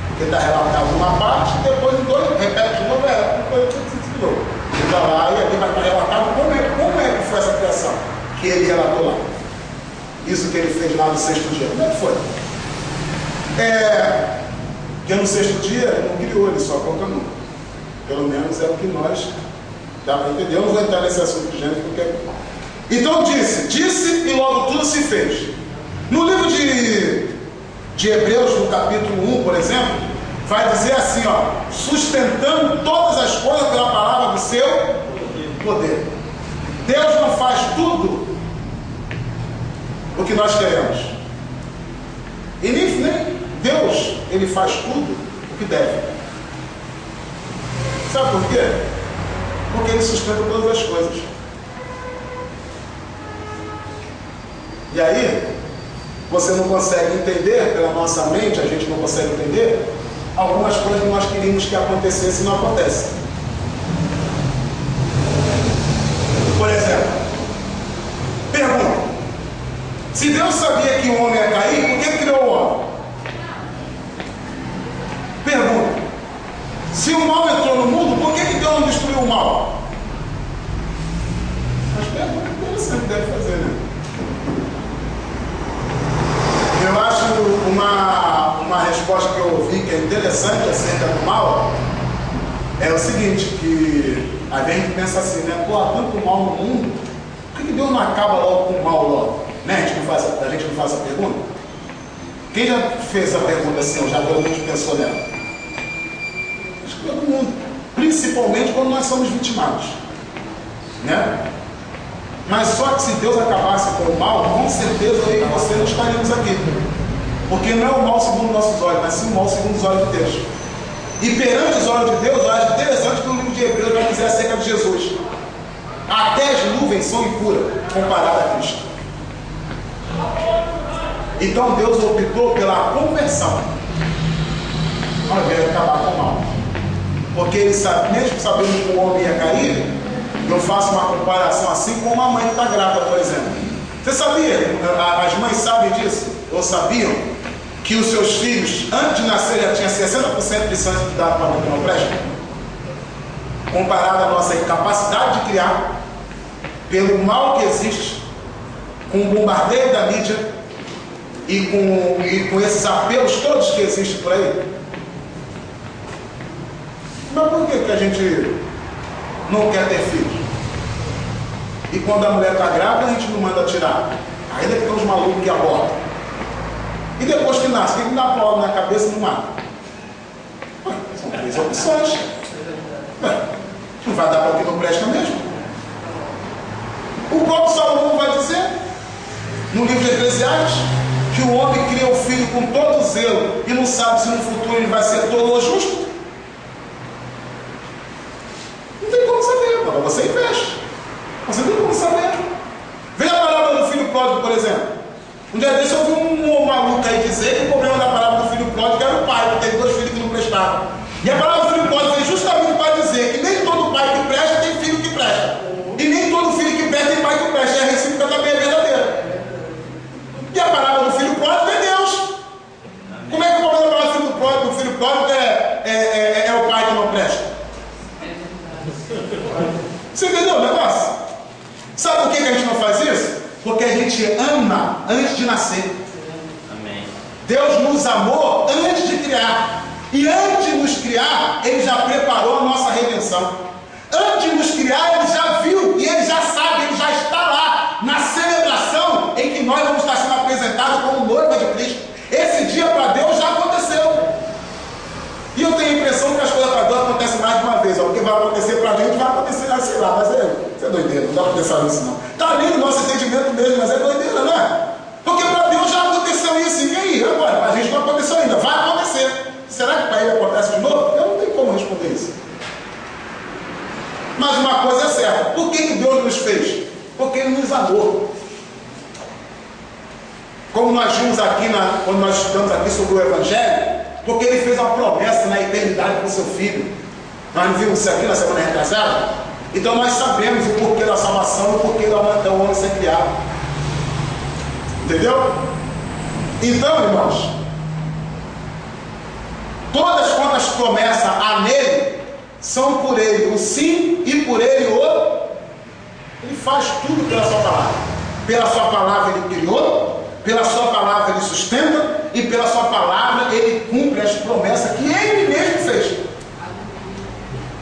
Porque está relatado uma parte, depois em dois, repete de novo, depois de novo. Ele vai lá e ali vai estar relatado como é que foi essa criação que ele relatou lá. Isso que ele fez lá no sexto dia. Como é que foi? Porque no sexto dia ele não criou, ele só proclamou. Pelo menos é o que nós dá para entender. Eu não vou entrar nesse assunto de gênero porque... Então disse e logo tudo se fez. No livro de Hebreus, no capítulo 1, por exemplo, vai dizer assim, ó: sustentando todas as coisas pela palavra do seu poder. Deus não faz tudo o que nós queremos. E nem Deus, ele faz tudo o que deve. Sabe por quê? Porque ele sustenta todas as coisas. E aí, você não consegue entender, pela nossa mente, a gente não consegue entender algumas coisas que nós queríamos que acontecessem e não acontecem. Por exemplo, pergunta: se Deus sabia que o homem ia cair, por que criou o homem? Pergunta: se o mal entrou no mundo, por que Deus não destruiu o mal? Mas pergunta interessante deve fazer, né? Eu acho uma resposta que eu ouvi que é interessante acerca do mal é o seguinte, que a gente pensa assim, né? Pô, há tanto mal no mundo, por que Deus não acaba logo com o mal logo? Né? A gente não faz a pergunta? Quem já fez a pergunta assim, ou já pelo menos pensou nela? Acho que todo mundo. Principalmente quando nós somos vitimados. Né? Mas só que se Deus acabasse com o mal, com certeza eu e você não estaríamos aqui. Porque não é o mal segundo nossos olhos, mas sim o mal segundo os olhos de Deus. E perante os olhos de Deus, eu acho interessante que o livro de Hebreus vai dizer acerca de Jesus: até as nuvens são impuras comparadas a Cristo. Então Deus optou pela conversão ao invés de acabar com o mal. Porque ele sabe, mesmo sabendo que o homem ia cair, eu faço uma comparação assim com uma mãe que está grávida, por exemplo. Você sabia? As mães sabem disso? Ou sabiam que os seus filhos, antes de nascer, já tinham 60% de chance de dar para a mãe que não presta? Comparado à nossa incapacidade de criar, pelo mal que existe, com o bombardeio da mídia e com esses apelos todos que existem por aí. Mas por que a gente não quer ter filhos? E quando a mulher está grávida, a gente não manda tirar. Ainda que tem uns malucos que abortam. E depois que nasce, quem dá prova na cabeça e não mata? São 3 opções. Não vai dar para o que não presta mesmo. O próprio Salomão vai dizer, no livro de Eclesiastes, que o homem cria o filho com todo zelo e não sabe se no futuro ele vai ser tolo ou justo? Não tem como saber, mas você investe. Você não tem como saber. Vê a palavra do filho pródigo, por exemplo. Um dia desse eu vi um maluco aí dizer que o problema da palavra do filho pródigo era o pai, que teve 2 filhos que não prestavam. E a palavra do filho pródigo vem justamente para dizer que nem todo pai que presta tem filho que presta. E nem todo filho que presta tem pai que presta. E a recíproca também é verdadeira. E a palavra do filho pródigo é Deus. Como é que o problema da palavra do filho pródigo é o pai que não presta? Você entendeu o negócio? Sabe por que a gente não faz isso? Porque a gente ama antes de nascer. Amém. Deus nos amou antes de criar. E antes de nos criar, Ele já preparou a nossa redenção. Antes de nos criar, Ele já viu e Ele já sabe, Ele já está lá na celebração em que nós vamos estar sendo apresentados como noiva de Cristo. Esse dia para Deus já aconteceu. E eu tenho a impressão que as coisas para Deus acontecem mais de uma vez. O que vai acontecer para a gente vai acontecer, sei lá, mas isso é doideira, não dá para pensar nisso não. Está ali no nosso entendimento mesmo, mas é doideira, não é? Porque para Deus já aconteceu isso, e aí? Agora, para a gente não aconteceu ainda, vai acontecer. Será que para Ele acontece de novo? Eu não tenho como responder isso. Mas uma coisa é certa, por que Deus nos fez? Porque Ele nos amou. Como nós vimos aqui, quando nós estudamos aqui sobre o Evangelho, porque Ele fez uma promessa na eternidade com o seu Filho. Nós não vimos isso aqui na semana retrasada? Então nós sabemos o porquê da salvação e o porquê do homem ser criado. Entendeu? Então, irmãos, todas quantas promessas há nele, são por Ele o sim e por Ele o... Ele faz tudo pela sua palavra. Pela sua palavra Ele criou, pela sua palavra Ele sustenta, e pela sua palavra Ele cumpre as promessas que Ele mesmo fez.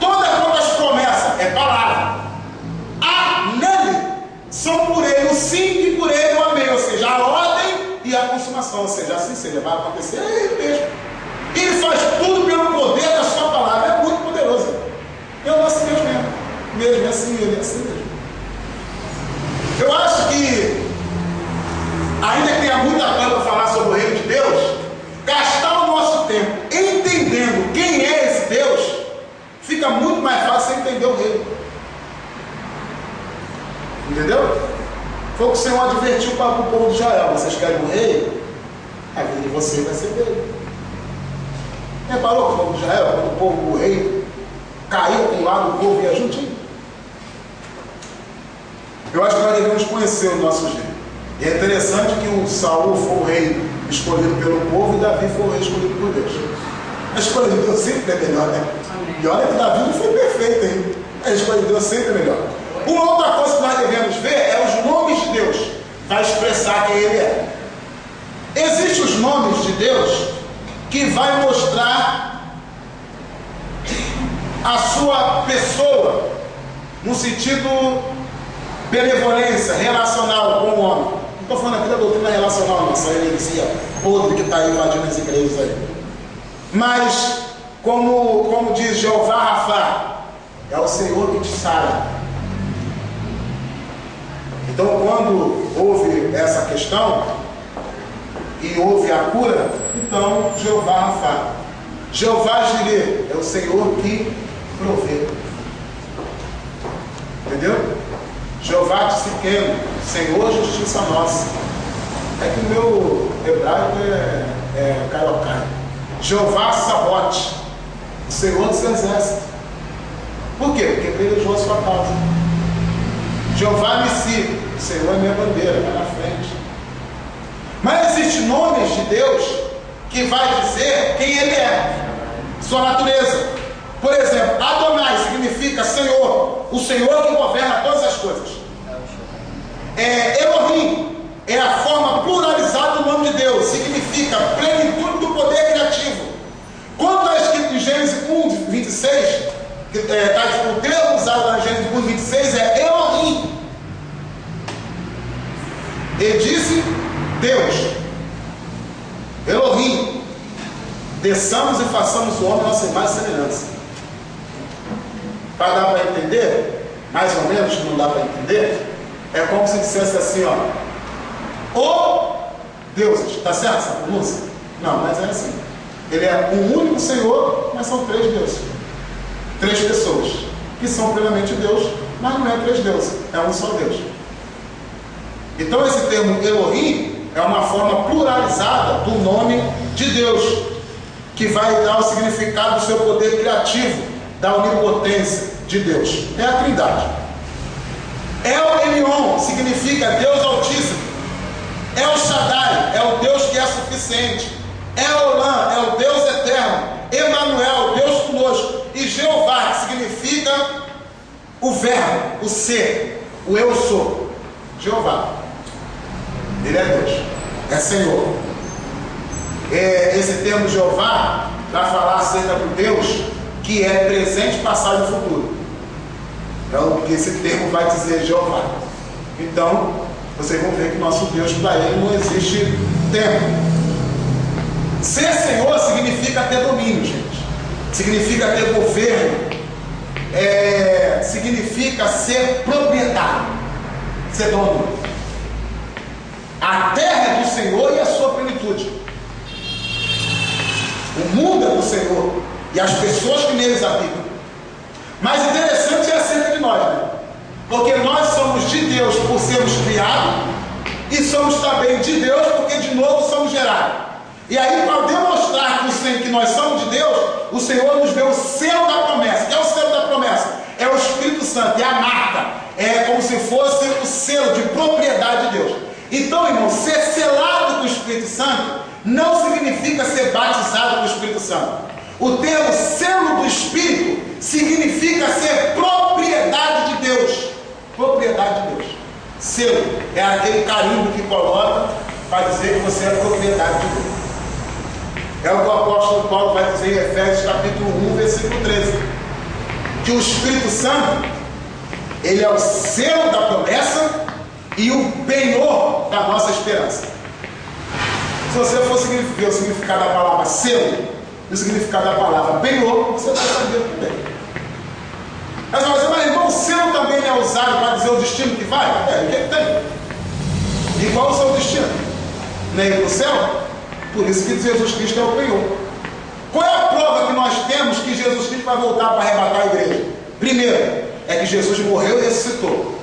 Todas quantas promessas é palavra. Há nele, são por Ele o sim e por Ele o amém. Ou seja, a ordem e a consumação. Ou seja, assim seja, vai acontecer, é Ele mesmo. Ele faz tudo pelo poder da sua palavra. É muito poderoso. É o nosso Deus mesmo. Mesmo é assim, Ele é assim mesmo. Eu acho que, ainda que tenha muita coisa para falar sobre o reino de Deus, gastar o nosso tempo entendendo quem é esse Deus, fica muito mais fácil você entender o reino. Entendeu? Foi o que o Senhor advertiu para o povo de Israel. Vocês querem um rei? A vida de vocês vai ser dele. Reparou que o povo de Israel, quando o rei caiu para um lado, o povo ia juntinho? Eu acho que nós devemos conhecer o nosso jeito. E é interessante que o Saul foi o rei escolhido pelo povo e Davi foi o rei escolhido por Deus. A escolha de Deus sempre é melhor, né? E olha que Davi não foi perfeito, hein? A escolha de Deus sempre é melhor. Uma outra coisa que nós devemos ver é os nomes de Deus. Vai expressar quem Ele é. Existem os nomes de Deus que vai mostrar a sua pessoa no sentido benevolência relacional com o homem. Não estou falando aqui da doutrina relacional, não, essa heresia podre que está aí invadindo as igrejas aí. Mas, como diz Jeová Rafá, é o Senhor que te sara. Então, quando houve essa questão e houve a cura, então Jeová Rafá. Jeová Jirê é o Senhor que provê. Entendeu? Jeová Tsiqueno, Senhor justiça nossa. É que o meu hebraico é cariocaio. Jeová Sabote, o Senhor dos exércitos. Por quê? Porque pelejou a sua causa. Jeová Nissi, o Senhor é minha bandeira, vai na frente. Mas existem nomes de Deus que vai dizer quem Ele é, sua natureza. Por exemplo, Adonai significa Senhor, o Senhor que governa todas as coisas. Elohim é a forma pluralizada do nome de Deus, significa plenitude do poder criativo. Quando está escrito em Gênesis 1, 26, o termo usado na Gênesis 1, 26 é Elohim. Ele disse Deus, Elohim, desçamos e façamos o homem a nossa imagem e semelhança. Para dar para entender, mais ou menos, não dá para entender, é como se dissesse assim, ó: o deuses. Está certo essa pronúncia? Não, mas é assim. Ele é um único Senhor, mas são 3 deuses. 3 pessoas, que são plenamente Deus, mas não é 3 deuses, é um só Deus. Então esse termo Elohim é uma forma pluralizada do nome de Deus, que vai dar o significado do seu poder criativo, da onipotência de Deus. É a Trindade. El Elyon significa Deus Altíssimo. El Shaddai é o Deus que é suficiente. Eolam é o Deus eterno. Emanuel, Deus conosco. E Jeová, que significa o verbo, o ser, o eu sou. Jeová. Ele é Deus, é Senhor. Esse termo Jeová vai falar acerca do Deus que é presente, passado e futuro. Então, esse termo vai dizer Jeová. Então, vocês vão ver que nosso Deus, para ele, não existe tempo. Ser Senhor significa ter domínio, gente. Significa ter governo. Significa ser proprietário. Ser dono. A terra é do Senhor e a sua plenitude. O mundo é do Senhor e as pessoas que neles habitam. Mas interessante é acerca de nós, né? Porque nós somos de Deus por sermos criados e somos também de Deus porque de novo somos gerados. E aí, para demonstrar que nós somos de Deus, o Senhor nos deu o selo da promessa. Que é o selo da promessa? É o Espírito Santo, é a marca. É como se fosse o selo de propriedade de Deus. Então, irmão, ser selado com o Espírito Santo não significa ser batizado com o Espírito Santo. O termo selo do Espírito significa ser propriedade de Deus. Propriedade de Deus. Selo é aquele carimbo que coloca para dizer que você é propriedade de Deus. É o que o apóstolo Paulo vai dizer em Efésios capítulo 1, versículo 13. Que o Espírito Santo, ele é o selo da promessa e o penhor da nossa esperança. Se você for ver o significado da palavra selo e o significado da palavra penhor, você vai saber também. Mas você vai dizer, irmão, o selo também é usado para dizer o destino que vai? O que é que tem? E qual é o seu destino? Nem para o céu? Por isso que Jesus Cristo é o penhor. Qual é a prova que nós temos que Jesus Cristo vai voltar para arrebatar a igreja? Primeiro, é que Jesus morreu e ressuscitou.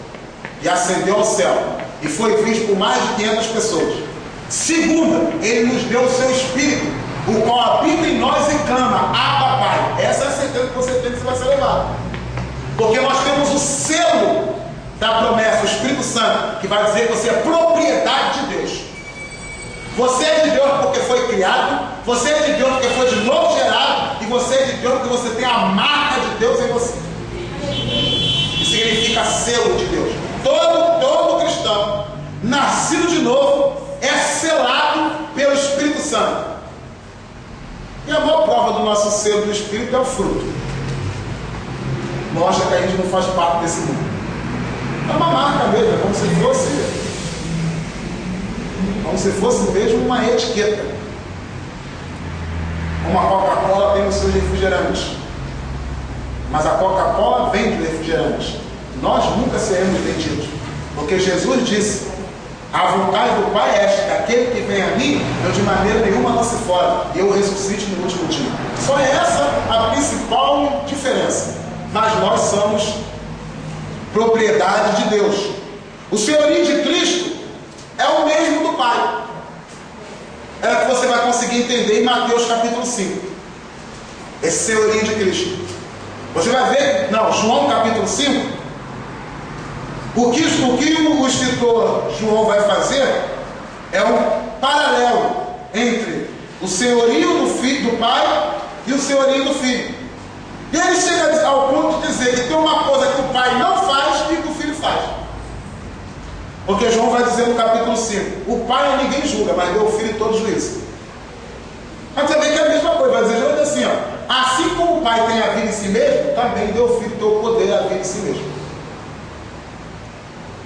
E ascendeu ao céu. E foi visto por mais de 500 pessoas. Segunda, ele nos deu o seu Espírito, o qual habita em nós e clama, Abba, Pai. Essa é a certeza que você tem que você vai ser levado. Porque nós temos o selo da promessa, o Espírito Santo, que vai dizer que você é propriedade de Deus. Você é de Deus porque foi criado, você é de Deus porque foi de novo gerado, e você é de Deus porque você tem a marca de Deus em você. Que significa selo de Deus. Todo cristão nascido de novo é selado pelo Espírito Santo. E a maior prova do nosso selo do Espírito é o fruto. Mostra que a gente não faz parte desse mundo. É uma marca mesmo, é como se fosse mesmo uma etiqueta. Como a Coca-Cola tem os seus refrigerantes. Mas a Coca-Cola vende refrigerante. Nós nunca seremos vendidos. Porque Jesus disse, a vontade do Pai é esta, que aquele que vem a mim, eu de maneira nenhuma lance fora, e eu ressuscite no último dia. Só é essa a principal diferença. Mas nós somos propriedade de Deus. O senhorio de Cristo é o mesmo do Pai. É o que você vai conseguir entender em Mateus capítulo 5. Esse senhorio de Cristo. Você vai ver, João capítulo 5. O que o escritor João vai fazer é um paralelo entre o senhorio do Pai e o senhorio do Filho. E ele chega ao ponto de dizer que tem uma coisa que o Pai não faz e que o Filho faz. Porque João vai dizer no capítulo 5, o Pai ninguém julga, mas deu ao Filho todo juízo. Mas você vê que é a mesma coisa, vai dizer João assim, assim como o Pai tem a vida em si mesmo, também deu ao Filho o poder a vida em si mesmo.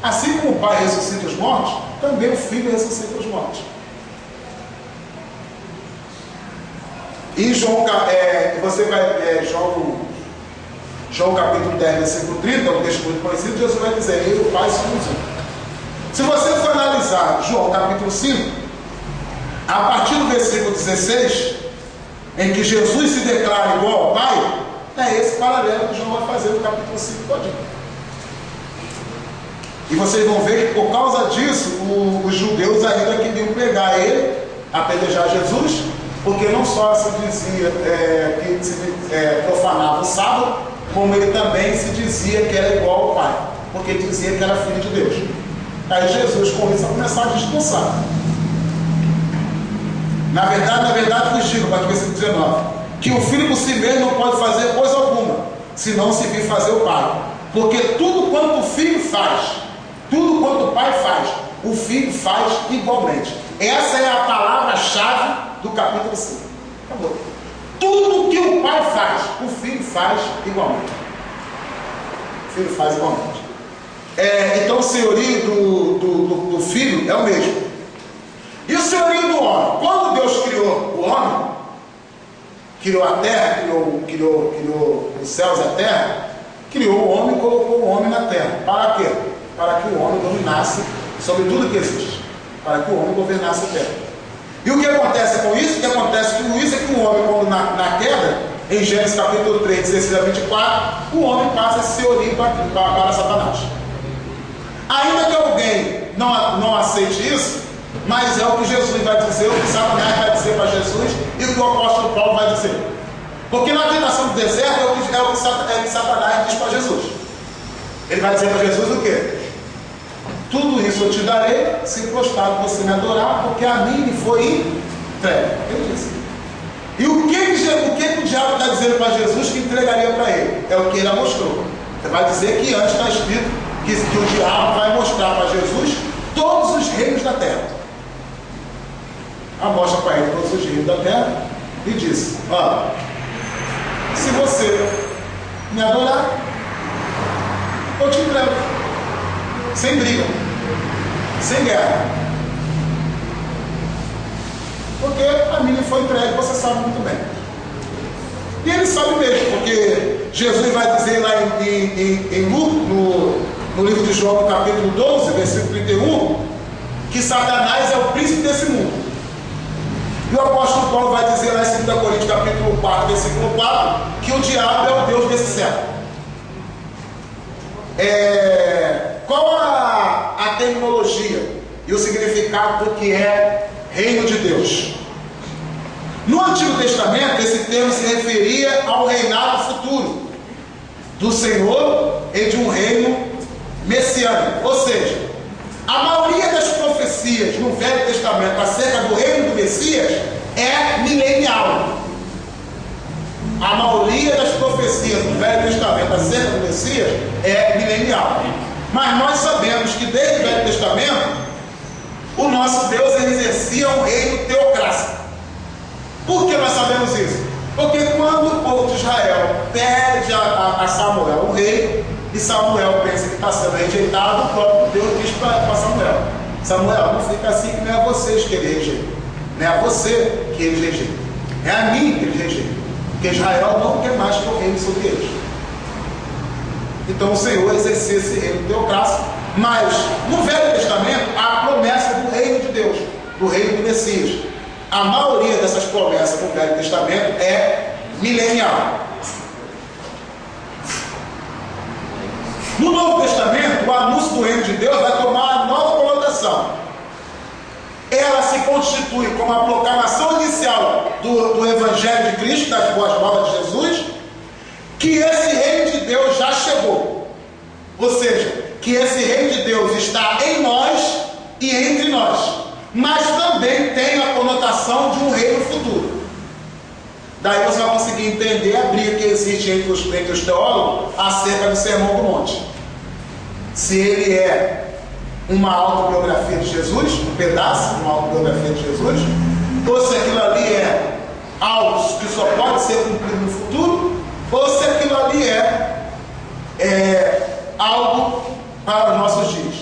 Assim como o Pai ressuscita os mortos, também o Filho ressuscita os mortos. E João, você vai João capítulo 10, versículo 30, um texto muito conhecido, Jesus vai dizer, eu e o Pai somos um. Se você for analisar João capítulo 5, A partir do versículo 16, em que Jesus se declara igual ao Pai, é esse paralelo que João vai fazer no capítulo 5 todinho. E vocês vão ver que por causa disso, os judeus ainda queriam pegar ele, apedrejar Jesus, porque não só se dizia que se profanava o sábado, como ele também se dizia que era igual ao Pai, porque ele dizia que era filho de Deus. Aí Jesus com isso vai começar a discursar. Na verdade vos digo, para o versículo 19, que o filho por si mesmo não pode fazer coisa alguma, se não se vir fazer o Pai. Porque tudo quanto o filho faz, tudo quanto o Pai faz, o filho faz igualmente. Essa é a palavra-chave do capítulo 5. Acabou. Tudo que o Pai faz, o filho faz igualmente. O filho faz igualmente. Então o senhorio do filho é o mesmo. E o senhorio do homem? Quando Deus criou o homem, criou a terra, criou os céus e a terra, criou o homem e colocou o homem na terra. Para quê? Para que o homem dominasse sobre tudo que existe. Para que o homem governasse a terra. E o que acontece com isso? O que acontece com isso é que o homem, quando na queda, em Gênesis capítulo 3, 16 a 24, o homem passa esse senhorio para Satanás. Ainda que alguém não aceite isso, mas é o que Jesus vai dizer, o que Satanás vai dizer para Jesus e o que o apóstolo Paulo vai dizer. Porque na tentação do deserto é o que Satanás diz para Jesus. Ele vai dizer para Jesus o quê? Tudo isso eu te darei, se prostrado você me adorar, porque a mim me foi entregue. Ele disse. E o que o diabo está dizendo para Jesus que entregaria para ele? É o que ele mostrou. Ele vai dizer que antes está escrito que o diabo vai mostrar para Jesus todos os reinos da terra. Mostra para ele todos os reinos da terra e disse: olha, se você me adorar, eu te entrego, sem briga, sem guerra, porque a mim foi entregue, você sabe muito bem. E ele sabe mesmo, porque Jesus vai dizer lá em Lucas, no livro de João, no capítulo 12, versículo 31, que Satanás é o príncipe desse mundo. E o apóstolo Paulo vai dizer lá em 2 Coríntios, capítulo 4, versículo 4, que o diabo é o Deus desse século. Qual a terminologia e o significado do que é reino de Deus? No Antigo Testamento, esse termo se referia ao reinado futuro do Senhor e de um reino messiânico. Ou seja, a maioria das profecias no Velho Testamento acerca do reino do Messias é milenial. A maioria das profecias no Velho Testamento acerca do Messias é milenial. Mas nós sabemos que desde o Velho Testamento o nosso Deus exercia um reino teocrático. Por que nós sabemos isso? Porque quando o povo de Israel pede a Samuel o rei, e Samuel pensa que está sendo rejeitado, o próprio Deus diz para Samuel: Samuel, não fica assim, que não é vocês que ele rejeita, não é você que ele rejeita, é a mim que ele rejeita, porque Israel não quer mais que eu reine sobre eles. Então o Senhor exercia esse reino teocrático, mas no Velho Testamento há a promessa do reino de Deus, do reino do Messias. A maioria dessas promessas no Velho Testamento é milenial. No Novo Testamento, o anúncio do reino de Deus vai tomar uma nova conotação. Ela se constitui como a proclamação inicial do Evangelho de Cristo, das boas novas de Jesus, que esse reino de Deus já chegou. Ou seja, que esse reino de Deus está em nós e entre nós, mas também tem a conotação de um reino futuro. Daí você vai conseguir entender a briga que existe entre os teólogos acerca do Sermão do Monte. Se ele é uma autobiografia de Jesus, um pedaço de uma autobiografia de Jesus, ou se aquilo ali é algo que só pode ser cumprido no futuro, ou se aquilo ali é algo para os nossos dias.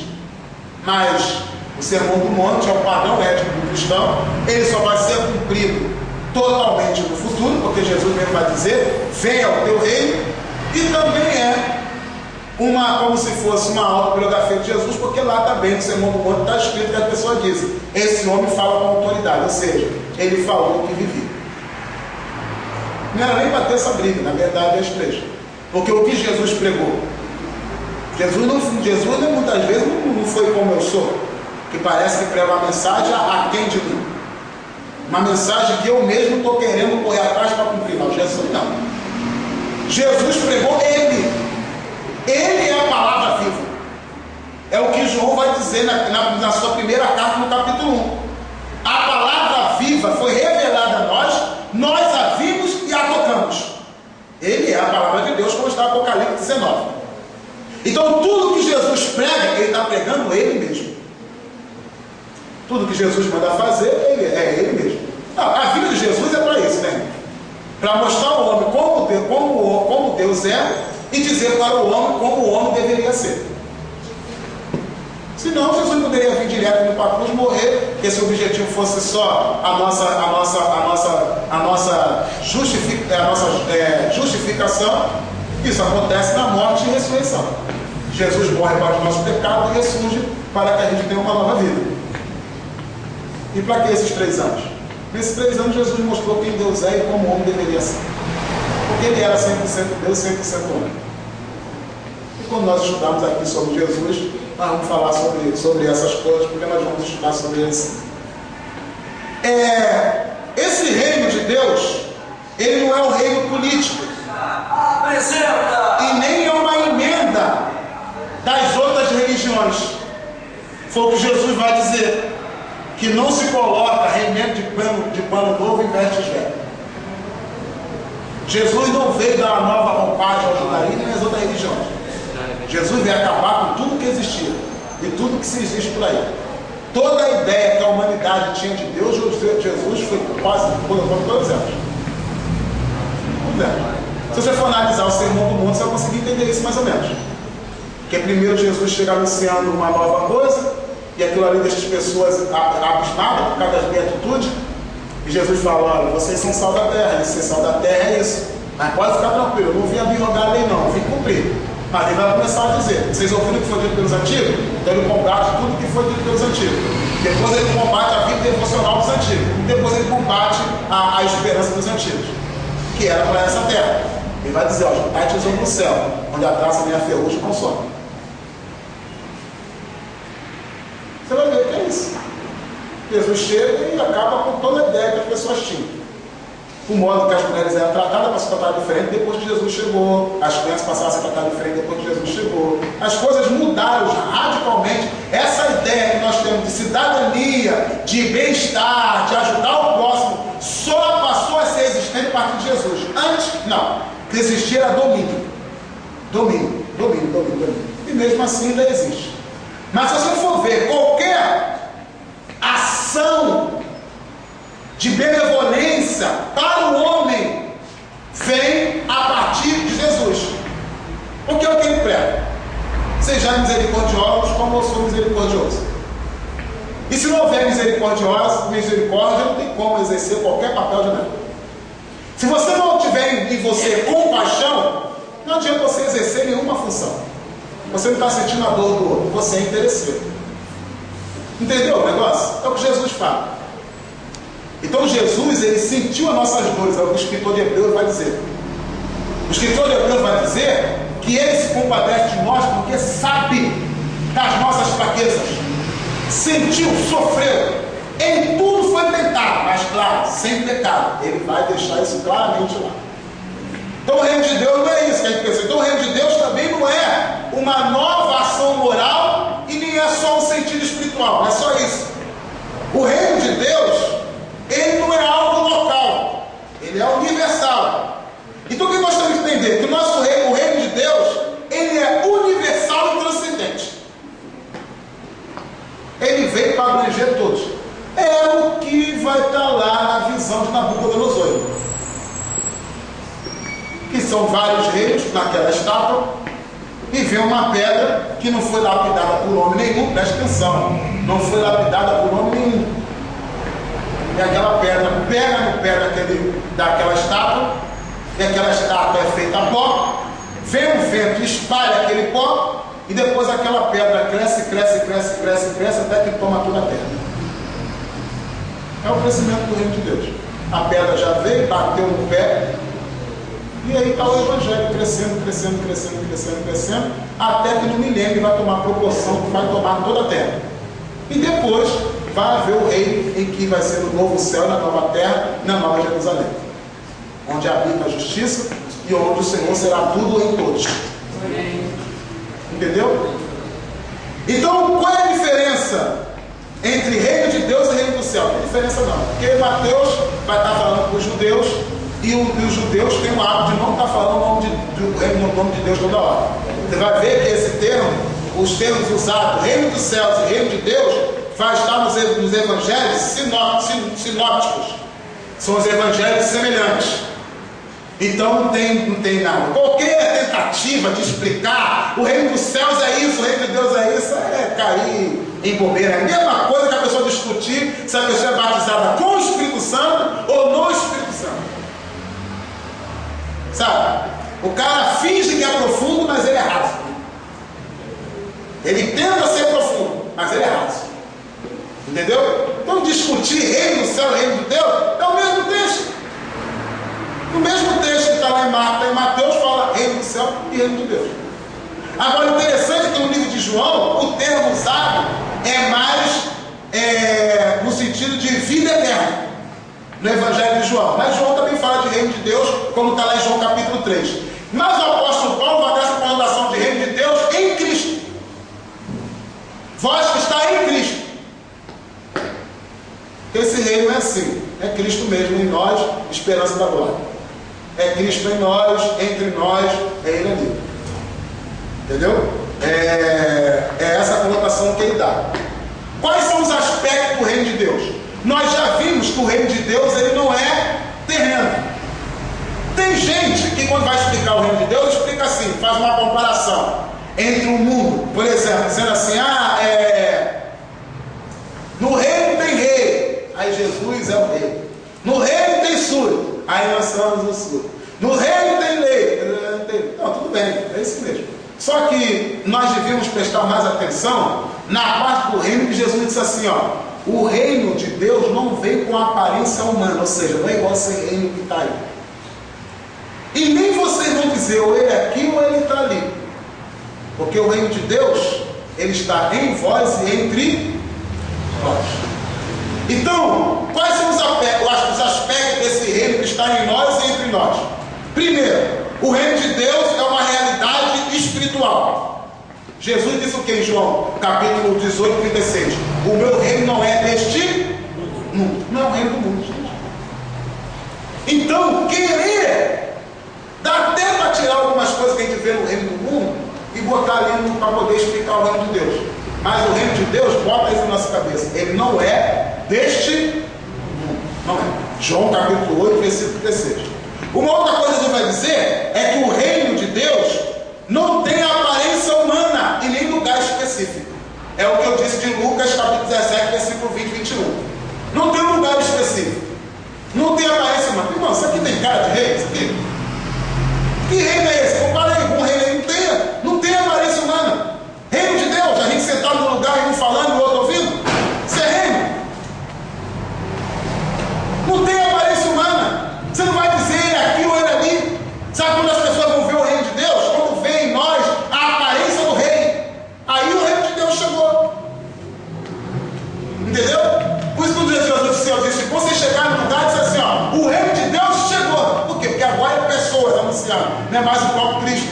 Mas o Sermão do Monte é o padrão ético do cristão, ele só vai ser cumprido totalmente no futuro, porque Jesus mesmo vai dizer: venha o teu reino, e também é como se fosse uma autobiografia de Jesus, porque lá também no Sermão do Monte está escrito que a pessoa diz: esse homem fala com autoridade, ou seja, ele falou o que vivia. Não era nem para ter essa briga, na verdade é as três. Porque o que Jesus pregou? Jesus muitas vezes não foi como eu sou, que parece que prega uma mensagem aquém de mim. Uma mensagem que eu mesmo estou querendo correr atrás para cumprir. Não, Jesus não. Jesus pregou ele. Ele é a palavra viva. É o que João vai dizer na sua primeira carta, no capítulo 1. A palavra viva foi revelada a nós a vimos e a tocamos. Ele é a palavra de Deus, como está em Apocalipse 19. Então tudo que Jesus prega, ele está pregando ele mesmo. Tudo que Jesus manda fazer, é ele mesmo. Não, a vida de Jesus é para isso, né? Para mostrar ao homem como Deus é, e dizer para o homem como o homem deveria ser. Senão Jesus poderia vir direto para a cruz, morrer, que esse objetivo fosse só a nossa justificação. Isso acontece na morte e ressurreição. Jesus morre para o nosso pecado e ressurge para que a gente tenha uma nova vida. E para que esses 3 anos? Nesses 3 anos Jesus mostrou quem Deus é e como o homem deveria ser. Porque ele era 100% Deus, 100% homem. E quando nós estudamos aqui sobre Jesus, nós vamos falar sobre essas coisas, porque nós vamos estudar sobre eles. Esse reino de Deus, ele não é um reino político. E nem é uma emenda das outras religiões. Foi o que Jesus vai dizer. Que não se coloca remendo de pano novo em vestes velhas. Jesus não veio dar uma nova roupagem ao judaísmo nem às outras religiões. Jesus veio acabar com tudo que existia e tudo que se existe por aí. Toda a ideia que a humanidade tinha de Deus, Jesus foi quase colocando todas elas. Se você for analisar o Sermão do Monte, você vai conseguir entender isso mais ou menos. Porque primeiro Jesus chega anunciando uma nova coisa, e aquilo ali deixa as pessoas abismadas por causa das beatitudes. E Jesus fala: olha, vocês são sal da terra, e ser sal da terra é isso. Mas pode ficar tranquilo, eu não vim abrogar a lei não, eu vim cumprir. Mas ele vai começar a dizer: vocês ouviram o que foi dito pelos antigos? Então ele combate tudo que foi dito pelos antigos. Depois ele combate a vida devocional dos antigos. E depois ele combate a esperança dos antigos, que era para essa terra. Ele vai dizer: ó, juntai tesouro no céu, onde a traça nem a ferrugem consome. Você vai ver que é isso. Jesus chega e acaba com toda a ideia que as pessoas tinham. O modo que as mulheres eram tratadas para se tratar diferente depois que Jesus chegou. As crianças passaram a se tratar diferente depois que Jesus chegou. As coisas mudaram radicalmente. Essa ideia que nós temos de cidadania, de bem-estar, de ajudar o próximo, só passou a ser existente a partir de Jesus. Antes, não. O que existia era domínio. Domínio. E mesmo assim ainda existe. Mas se você for ver qualquer ação de benevolência para o homem, vem a partir de Jesus. Porque é o que ele prega: sejam misericordiosos como eu sou misericordioso. E se não houver misericórdia, não tem como exercer qualquer papel de nada. Se você não tiver em você compaixão, não adianta você exercer nenhuma função. Você não está sentindo a dor do outro, você é interesseiro. Entendeu o negócio? É o que Jesus fala. Então Jesus, ele sentiu as nossas dores, é o que o escritor de Hebreus vai dizer. O escritor de Hebreus vai dizer que ele se compadece de nós porque sabe das nossas fraquezas. Sentiu, sofreu. Em tudo foi tentado, mas claro, sem pecado. Ele vai deixar isso claramente lá. Então o reino de Deus não é isso que a gente pensa. Então o reino de Deus também não é uma nova ação moral e nem é só um sentido espiritual. Não é só isso. O reino de Deus, ele não é algo local. Ele é universal. Então o que nós temos que entender? Que o nosso reino, o reino de Deus, ele é universal e transcendente. Ele veio para abranger todos. É o que vai estar lá na visão de Nabucodonosor. Que são vários reinos naquela estátua, e vê uma pedra que não foi lapidada por homem nenhum, preste atenção, não foi lapidada por homem nenhum. E aquela pedra pega no pé daquela estátua, e aquela estátua é feita a pó, vem um vento e espalha aquele pó, e depois aquela pedra cresce, até que toma toda a terra. É o crescimento do reino de Deus. A pedra já veio, bateu no pé, e aí está o Evangelho crescendo, até que no milênio vai tomar proporção, que vai tomar toda a terra. E depois vai haver o reino em que vai ser o novo céu, na nova terra, na nova Jerusalém, onde habita a justiça e onde o Senhor será tudo em todos. Entendeu? Então, qual é a diferença entre reino de Deus e reino do céu? Não tem diferença não, porque Mateus vai estar falando para os judeus, e os judeus têm o hábito de não estar falando o nome de Deus toda hora. Você vai ver que esse termo, os termos usados, reino dos céus e reino de Deus, vai estar nos evangelhos sinópticos. São os evangelhos semelhantes. Então não tem nada. Qualquer tentativa de explicar o reino dos céus é isso, o reino de Deus é isso, é cair em bobeira. É a mesma coisa que a pessoa discutir se a pessoa é batizada com o Espírito Santo ou no Espírito Santo. Sabe? O cara finge que é profundo, mas ele é raso. Ele tenta ser profundo, mas ele é raso. Entendeu? Então discutir reino do céu e reino de Deus é o mesmo texto. No mesmo texto que está lá em Mateus, fala reino do céu e reino de Deus. Agora, o interessante é que no livro de João, o termo usado é mais no sentido de vida eterna, no Evangelho de João. Mas João também fala de reino de Deus, como está lá em João capítulo 3. Mas o apóstolo Paulo vai dar essa conotação de reino de Deus em Cristo. Vós que está em Cristo. Esse reino é assim, é Cristo mesmo em nós, esperança da glória. É Cristo em nós, entre nós, é Ele ali. Entendeu? É essa conotação que ele dá. Quais são os aspectos do reino de Deus? Nós já vimos que o reino de Deus ele não é terreno. Tem gente que quando vai explicar o reino de Deus, explica assim, faz uma comparação entre o mundo, por exemplo, dizendo assim, no reino tem rei, aí Jesus é o rei. No reino tem sul, aí nós somos o sul. No reino tem lei, não, tudo bem, é isso mesmo. Só que nós devíamos prestar mais atenção na parte do reino que Jesus disse assim, o reino de Deus não vem com aparência humana, ou seja, não é igual esse reino que está aí. E nem vocês vão dizer, ou ele é aqui ou ele está ali. Porque o reino de Deus, ele está em vós e entre nós. Então, quais são os aspectos desse reino que está em nós e entre nós? Primeiro, o reino de Deus é uma realidade espiritual. Jesus disse o que em João, capítulo 18, 36? O meu reino não é deste mundo, não é o reino do mundo, gente. Então, querer, dá até para tirar algumas coisas que a gente vê no reino do mundo e botar ali para poder explicar o reino de Deus. Mas o reino de Deus, bota isso na nossa cabeça, ele não é deste mundo, não é. João capítulo 8, versículo 36. Uma outra coisa que ele vai dizer é que o reino de Deus não tem aparência humana e nem lugar específico. É o que eu disse de Lucas capítulo 17, versículo 20 e 21. Não tem lugar específico. Não tem aparência humana. Irmão, isso aqui tem cara de rei? Isso aqui? Que reino é esse? Compara aí com um reino aí. Não tem aparência humana. Reino de Deus, a gente sentado no lugar e um falando e o outro ouvindo. Isso é reino. Não tem aparência humana. Você não vai dizer ele aqui ou ele ali. Sabe quando as pessoas vão ver o reino de Deus? Quando vê em nós a aparência do rei. Aí o reino de Deus chegou. Entendeu? Por isso que Jesus disse, quando você chegar no lugar, diz assim, o reino de Deus chegou. Por quê? Porque agora é pessoas anunciando, não é mais o próprio Cristo.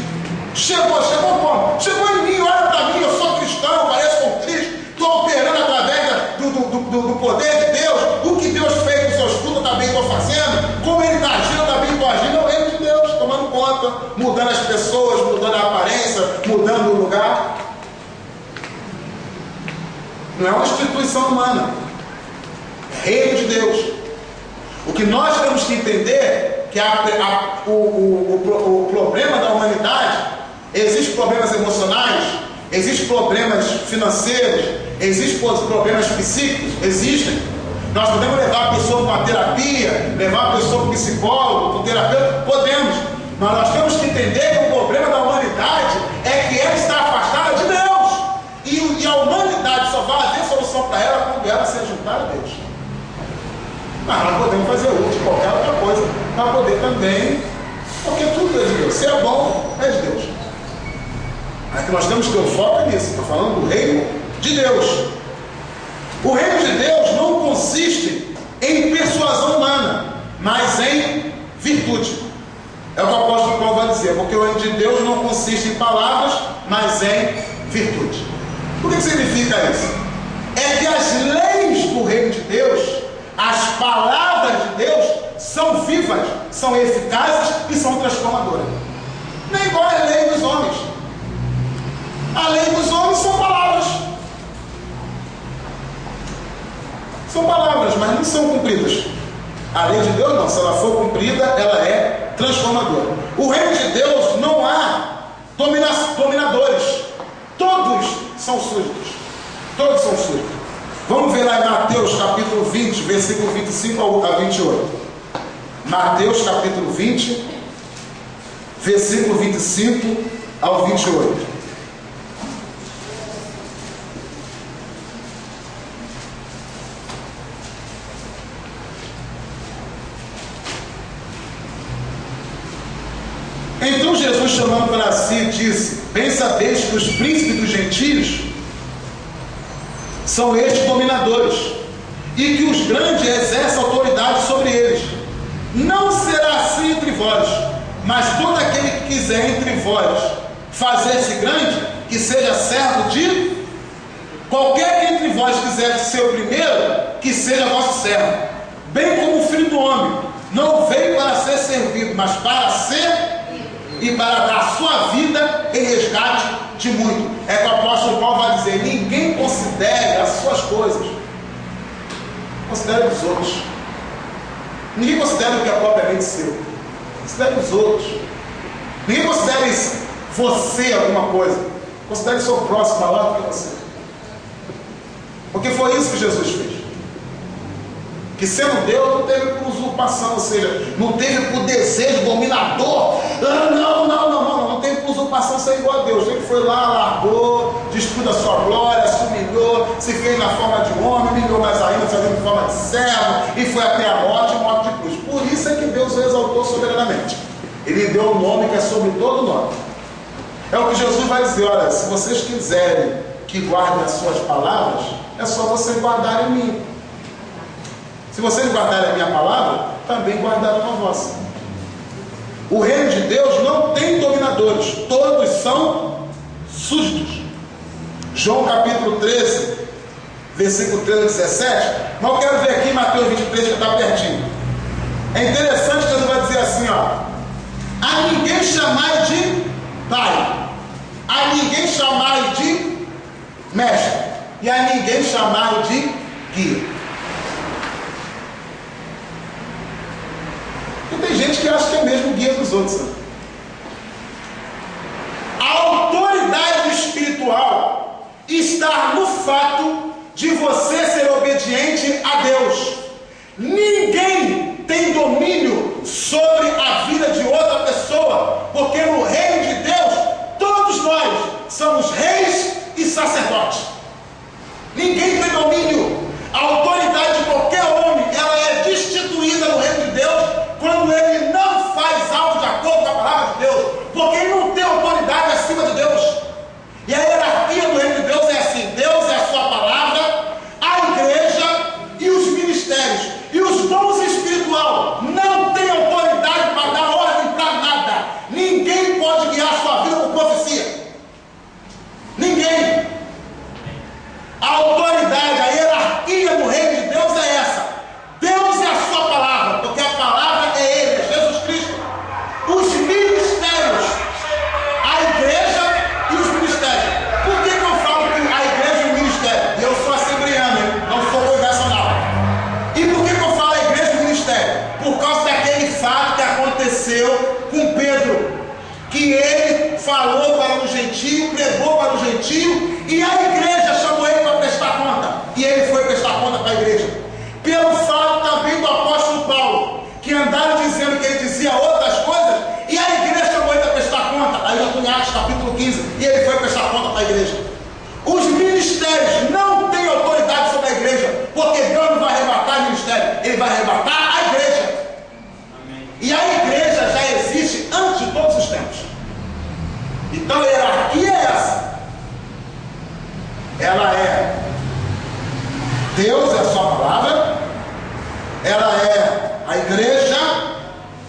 Chegou como? Chegou em mim, olha para mim, eu sou cristão, pareço com Cristo, estou operando através do poder de Deus. O que Deus fez com seus frutos, eu também estou fazendo. Como Ele está agindo, eu também estou agindo. É o reino de Deus, tomando conta, mudando as pessoas, mudando a aparência, mudando o lugar. Não é uma instituição humana, é reino de Deus. O que nós temos que entender que o problema da humanidade, existem problemas emocionais, existem problemas financeiros, existem problemas psíquicos, existem. Nós podemos levar a pessoa para uma terapia, levar a pessoa para um psicólogo, para um terapeuta, podemos, mas nós temos que entender que o problema da humanidade Mas nós podemos fazer uso de qualquer outra coisa para poder também, porque tudo é de Deus. Se é bom, é de Deus. Mas que nós temos que ter o foco nisso. Estou falando do reino de Deus. O reino de Deus não consiste em persuasão humana, mas em virtude. É o que o apóstolo Paulo vai dizer, porque o reino de Deus não consiste em palavras, mas em virtude. O que significa isso? É que as leis do reino de Deus, as palavras de Deus, são vivas, são eficazes e são transformadoras. Não é igual a lei dos homens. A lei dos homens são palavras. São palavras, mas não são cumpridas. A lei de Deus não, se ela for cumprida, ela é transformadora. O reino de Deus não há dominadores. Todos são súditos. Todos são súditos. Vamos ver lá em Mateus capítulo 20, versículo 25 a 28. Mateus capítulo 20, versículo 25 ao 28. Então Jesus, chamando para si, disse: bem sabeis que os príncipes dos gentios são estes dominadores, e que os grandes exercem autoridade sobre eles. Não será assim entre vós, mas todo aquele que quiser entre vós fazer-se grande, que seja servo de qualquer que entre vós quiser ser o primeiro, que seja vosso servo, bem como o Filho do Homem não veio para ser servido, mas para ser e para dar a sua vida em resgate de muito. É que o apóstolo Paulo vai dizer: ninguém considere as suas coisas, considere os outros. Ninguém considera o que é propriamente seu, considere os outros. Ninguém considere você alguma coisa, considere o seu próximo maior do que você. Porque foi isso que Jesus fez. Que sendo Deus, não teve por usurpação, ou seja, não teve por desejo dominador. Não teve por usurpação ser igual a Deus. Ele foi lá, largou, destruiu a sua glória, se humilhou, se fez na forma de homem, humilhou mais ainda, se fez em forma de servo, e foi até a morte de cruz. Por isso é que Deus o exaltou soberanamente. Ele deu um nome que é sobre todo nome. É o que Jesus vai dizer: olha, se vocês quiserem que guardem as suas palavras, é só vocês guardarem em mim. Se vocês guardarem a minha palavra, também guardarão a vossa. O reino de Deus não tem dominadores, todos são súditos. João capítulo 13, versículo 13 a 17. Mas eu quero ver aqui em Mateus 23, que está pertinho. É interessante que Jesus vai dizer assim, ó: a ninguém chamai de pai, a ninguém chamai de mestre, e a ninguém chamai de guia. Porque tem gente que acha que é mesmo guia dos outros, sabe? A autoridade espiritual está no fato de você ser obediente a Deus. Ninguém tem domínio sobre a vida de outra pessoa, porque no reino de Deus todos nós somos reis e sacerdotes. Ninguém tem domínio. A autoridade de qualquer homem, ela é destituída no reino de Deus quando ele não faz algo de acordo com a palavra de Deus, porque ele não tem autoridade acima de Deus. E a hierarquia do reino de Deus é assim: Deus é a sua palavra, a igreja e os ministérios. E os dons espirituais não têm autoridade para dar ordem para nada. Ninguém pode guiar a sua vida com profecia. Ninguém. A autoridade, a hierarquia do reino de Deus é essa. Deus é a sua palavra, porque a palavra é Ele, é Jesus Cristo. Os ministérios, a igreja e os ministérios. Por que eu falo que a igreja e o ministério? Eu sou assembleano, não sou congregacional. E por que eu falo a igreja e o ministério? Por causa daquele fato que aconteceu com Pedro, que ele falou para o gentio, pregou para o gentio, e a igreja chamou ele para prestar conta, e ele foi prestar conta para a igreja. Pelo fato também do apóstolo Paulo, que andaram dizendo que ele dizia outras coisas, e a igreja chamou ele para prestar conta. Aí já estou em Atos capítulo 15, e ele foi prestar conta para a igreja. Os ministérios não têm autoridade sobre a igreja, porque Deus não vai arrebatar o ministério, ele vai arrebatar Deus é a sua palavra, ela é a igreja,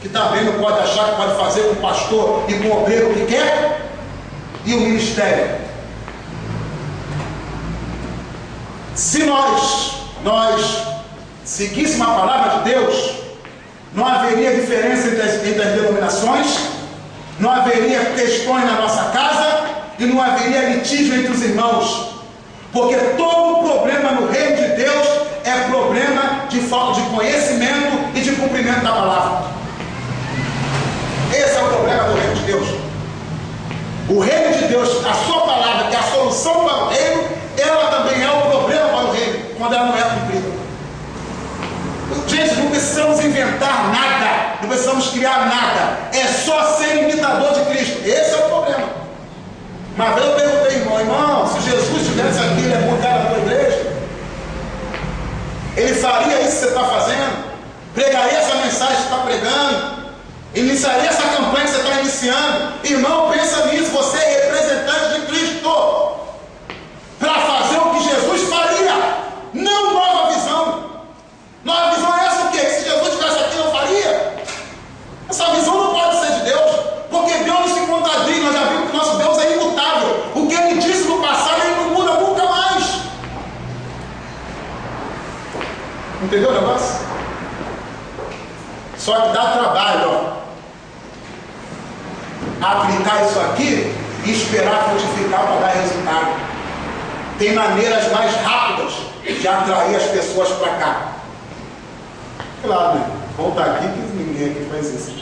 que também não pode achar que pode fazer com o pastor e com o obreiro o que quer, e o ministério. Se nós seguíssemos a palavra de Deus, não haveria diferença entre as denominações, não haveria questões na nossa casa e não haveria litígio entre os irmãos, porque todo problema no reino de Deus é problema de falta de conhecimento e de cumprimento da palavra. Esse é o problema do reino de Deus. O reino de Deus, a sua palavra, que é a solução para o reino, ela também é o problema para o reino, quando ela não é cumprida. Gente, não precisamos inventar nada, não precisamos criar nada, é só ser imitador de Cristo. Esse é o problema. Uma vez eu perguntei, irmão, se Jesus estivesse aqui, ele é bom cara da tua igreja, ele faria isso que você está fazendo? Pregaria essa mensagem que você está pregando? Iniciaria essa campanha que você está iniciando? Irmão, pensa nisso, você é representante de Cristo para fazer o que Jesus faria, não nova visão. Nova visão é essa o quê? Que se Jesus estivesse aqui, não faria? Essa visão não pode ser de Deus, porque Deus não se contradiz. Nós já vimos que nosso Deus é imutável. O que Ele disse no passado, Ele não muda nunca mais. Entendeu o negócio? Só que dá trabalho, ó, aplicar isso aqui e esperar frutificar para dar resultado. Tem maneiras mais rápidas de atrair as pessoas para cá. Claro, né? Voltar aqui que ninguém aqui faz isso.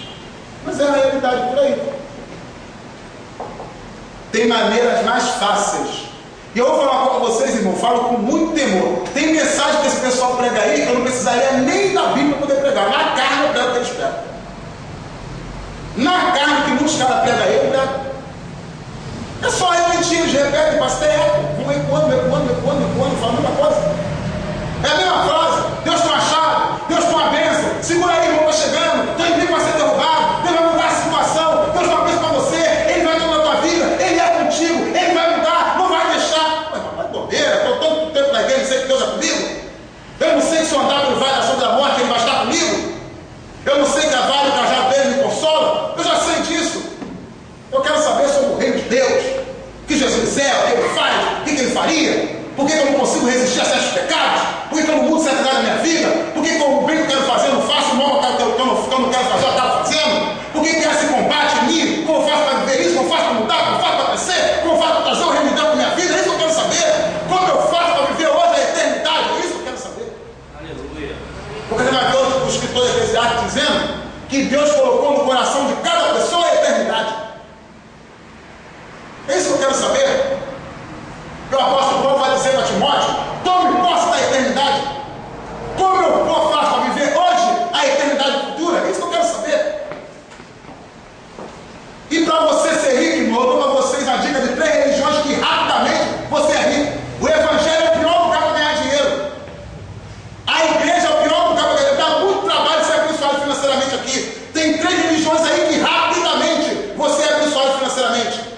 Mas é a realidade por aí. Tem maneiras mais fáceis. E eu vou falar com vocês, irmão, falo com muito temor. Tem mensagem que esse pessoal prega aí que eu não precisaria nem da Bíblia para poder pregar. Na carne eu prego o que eles pregam. Na carne que muitos caras pregam aí, eu prego. É só repetir, eles repetem, pastor, vão ecoando, fala a mesma coisa. É a mesma frase. Deus tem uma chave, Deus tem uma bênção. Segura aí, irmão, está chegando. Teu inimigo vai ser derrubado. Deus vai mudar a situação. Deus tem uma bênção para você. Ele vai tomar a tua vida. Ele é contigo. Ele vai mudar. Não vai deixar. Mas bobeira, estou tanto tempo na igreja, não sei que Deus é comigo. Eu não sei que se eu andar pelo vale da sombra da morte, Ele vai estar comigo. Eu não sei que a vara e o cajado dele me consola. Eu já sei disso. Eu quero saber sobre o reino de Deus. O que Jesus é, o que Ele faz, o que Ele faria. Por que eu não consigo resistir a certos pecados? Por que eu não mudo certas áreas da minha vida? Por que o bem que eu quero fazer eu não faço, o mal que eu não quero fazer eu acabo fazendo? Por que esse combate em mim? Como eu faço para viver isso? Como eu faço para mudar? Como eu faço para crescer? Como eu faço para trazer o reino de Deus para minha vida? É isso que eu quero saber. Como eu faço para viver hoje a eternidade? É isso que eu quero saber. Aleluia. Porque você vai ver o escritor Eclesiastes dizendo que Deus colocou no coração de cada pessoa a eternidade. É isso que eu quero saber. O apóstolo Paulo vai dizer para Timóteo: tome posse da eternidade. Como eu faço para viver hoje a eternidade futura? É isso que eu quero saber. E para você ser rico, irmão, eu dou para vocês a dica de 3 religiões que rapidamente você é rico. O evangelho é o pior lugar para ganhar dinheiro. A igreja é o pior lugar para ganhar dinheiro. Dá muito trabalho ser abençoado financeiramente aqui. Tem 3 religiões aí que rapidamente você é abençoado financeiramente.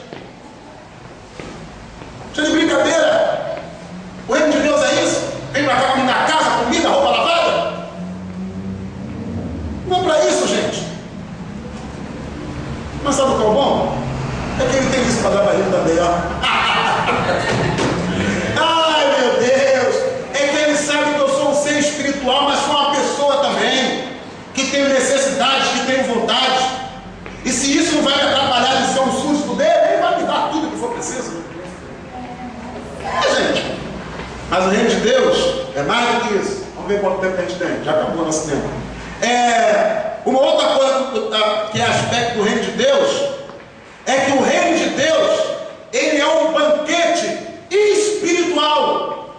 Deixa de brincadeira. O reino de Deus é isso? Vem para cá para me dar casa, comida, roupa lavada? Não é para isso, gente. Mas sabe o que é o bom? É que ele tem isso para dar para ele também, ó. Ai, meu Deus. É que ele sabe que eu sou um ser espiritual, mas sou uma pessoa também, que tenho necessidades, que tenho vontade. E se isso não vai me atrapalhar de ser um súdito dele, ele vai me dar tudo que for preciso. Gente, mas o reino de Deus é mais do que isso. Vamos ver quanto tempo a gente tem. Já acabou o nosso tempo. Uma outra coisa que é aspecto do reino de Deus é que o reino de Deus, ele é um banquete espiritual.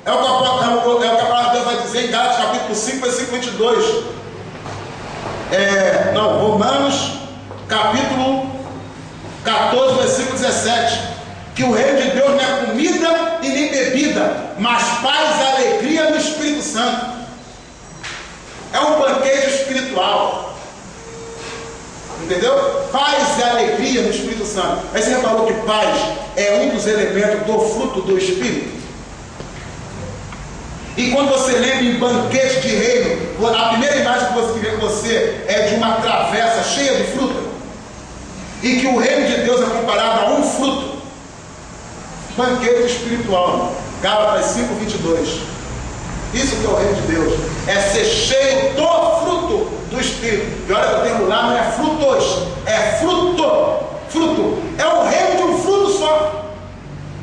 É o que a palavra de Deus vai dizer em Gálatas capítulo 5, versículo 22. Romanos capítulo 14, versículo 17. Que o reino de Deus não é comida e nem bebida, mas paz e alegria no Espírito Santo. É um banquete espiritual. Entendeu? Paz e alegria no Espírito Santo. Aí você reparou que paz é um dos elementos do fruto do Espírito? E quando você lembra em banquete de reino, a primeira imagem que você vê com você é de uma travessa cheia de fruta, e que o reino de Deus é comparado a um fruto. Banquete espiritual, Gálatas 5:22. Isso que é o reino de Deus, é ser cheio do fruto do Espírito. E olha que o termo lá não é frutos, é fruto. Fruto é o reino de um fruto só,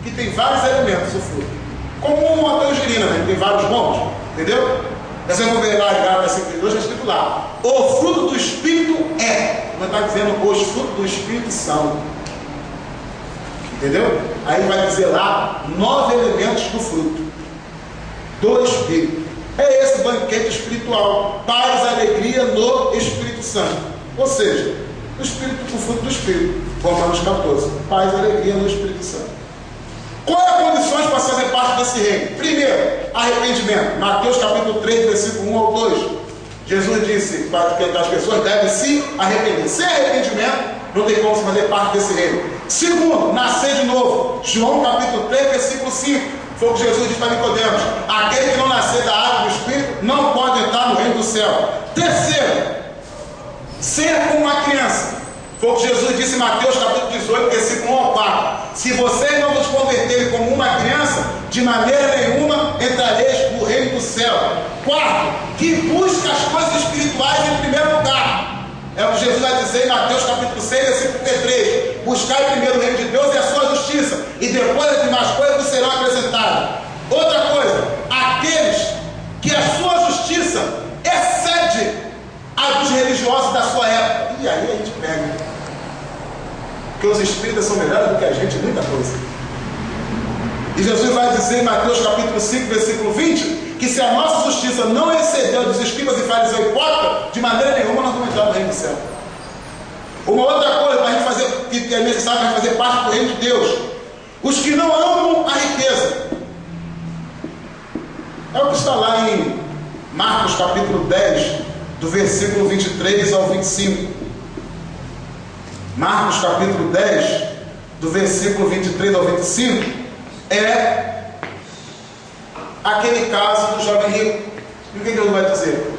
que tem vários elementos, o fruto, como uma tangerina, né? Tem vários bons, entendeu? Você vai ver lá em Gálatas 5:22, está escrito lá: o fruto do Espírito não está dizendo os frutos do Espírito são, entendeu? Aí vai dizer lá 9 elementos do fruto do Espírito. É esse banquete espiritual, paz, alegria no Espírito Santo, ou seja, o Espírito, o fruto do Espírito. Romanos 14, paz e alegria no Espírito Santo. Qual é as condições para fazer parte desse reino? Primeiro, arrependimento. Mateus capítulo 3, versículo 1 ao 2. Jesus disse que as pessoas devem se arrepender. Sem arrependimento, não tem como se fazer parte desse reino. Segundo, nascer de novo. João capítulo 3, versículo 5. Foi o que Jesus disse para Nicodemos: aquele que não nascer da água do Espírito não pode entrar no reino do céu. Terceiro, ser como uma criança. Foi o que Jesus disse em Mateus capítulo 18, versículo 1 ao 4. Se vocês não vos converterem como uma criança, de maneira nenhuma entrareis no reino do céu. Quarto, que busca as coisas espirituais em primeiro lugar. É o que Jesus vai dizer em Mateus capítulo 6, versículo 3. Buscai primeiro o reino de Deus e a sua justiça, e depois as demais coisas vos serão acrescentadas. Outra coisa, aqueles que a sua justiça excede a dos religiosos da sua época. E aí a gente pega. Porque os espíritas são melhores do que a gente em muita coisa. E Jesus vai dizer em Mateus capítulo 5, versículo 20, que se a nossa justiça não exceder dos escribas e fariseus hipócritas, de maneira nenhuma nós vamos entrar no reino do céu. Uma outra coisa para a gente fazer, que é necessário para fazer parte do reino de Deus: os que não amam a riqueza. É o que está lá em Marcos capítulo 10, do versículo 23 ao 25. Marcos capítulo 10, do versículo 23 ao 25, é aquele caso do jovem rico. E o que Deus vai dizer?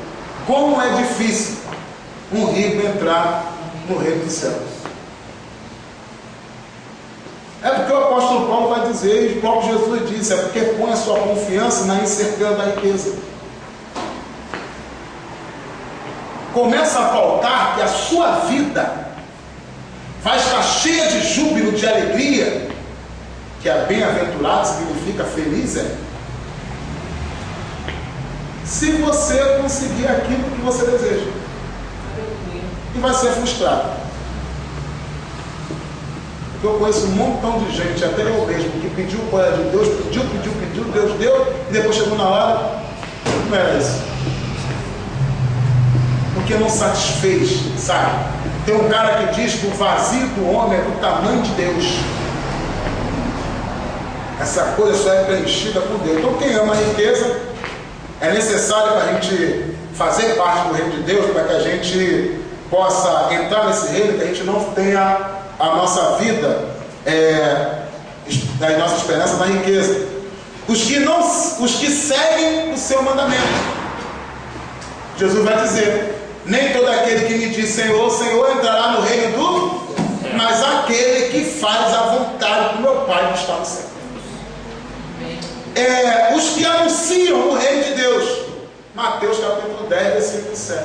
Como é difícil um rico entrar no reino dos céus. É porque o apóstolo Paulo vai dizer, e o próprio Jesus disse, é porque põe a sua confiança na incerteza da riqueza. Começa a faltar que a sua vida vai estar cheia de júbilo, de alegria, que é bem-aventurado significa feliz, se você conseguir aquilo que você deseja. E vai ser frustrado. Porque eu conheço um montão de gente, até eu mesmo, que pediu coisa de Deus, pediu, Deus deu, e depois chegou na hora, não era isso. Porque não satisfez, sabe? Tem um cara que diz que o vazio do homem é do tamanho de Deus. Essa coisa só é preenchida por Deus. Então quem ama a riqueza, é necessário para a gente fazer parte do reino de Deus, para que a gente possa entrar nesse reino, que a gente não tenha a nossa vida, a nossa esperança na riqueza. Os que seguem o seu mandamento. Jesus vai dizer: nem todo aquele que me diz Senhor, Senhor entrará no reino do... mas aquele que faz a vontade do meu Pai que está no céu. Os que anunciam o reino de Deus. Mateus capítulo 10, versículo 7.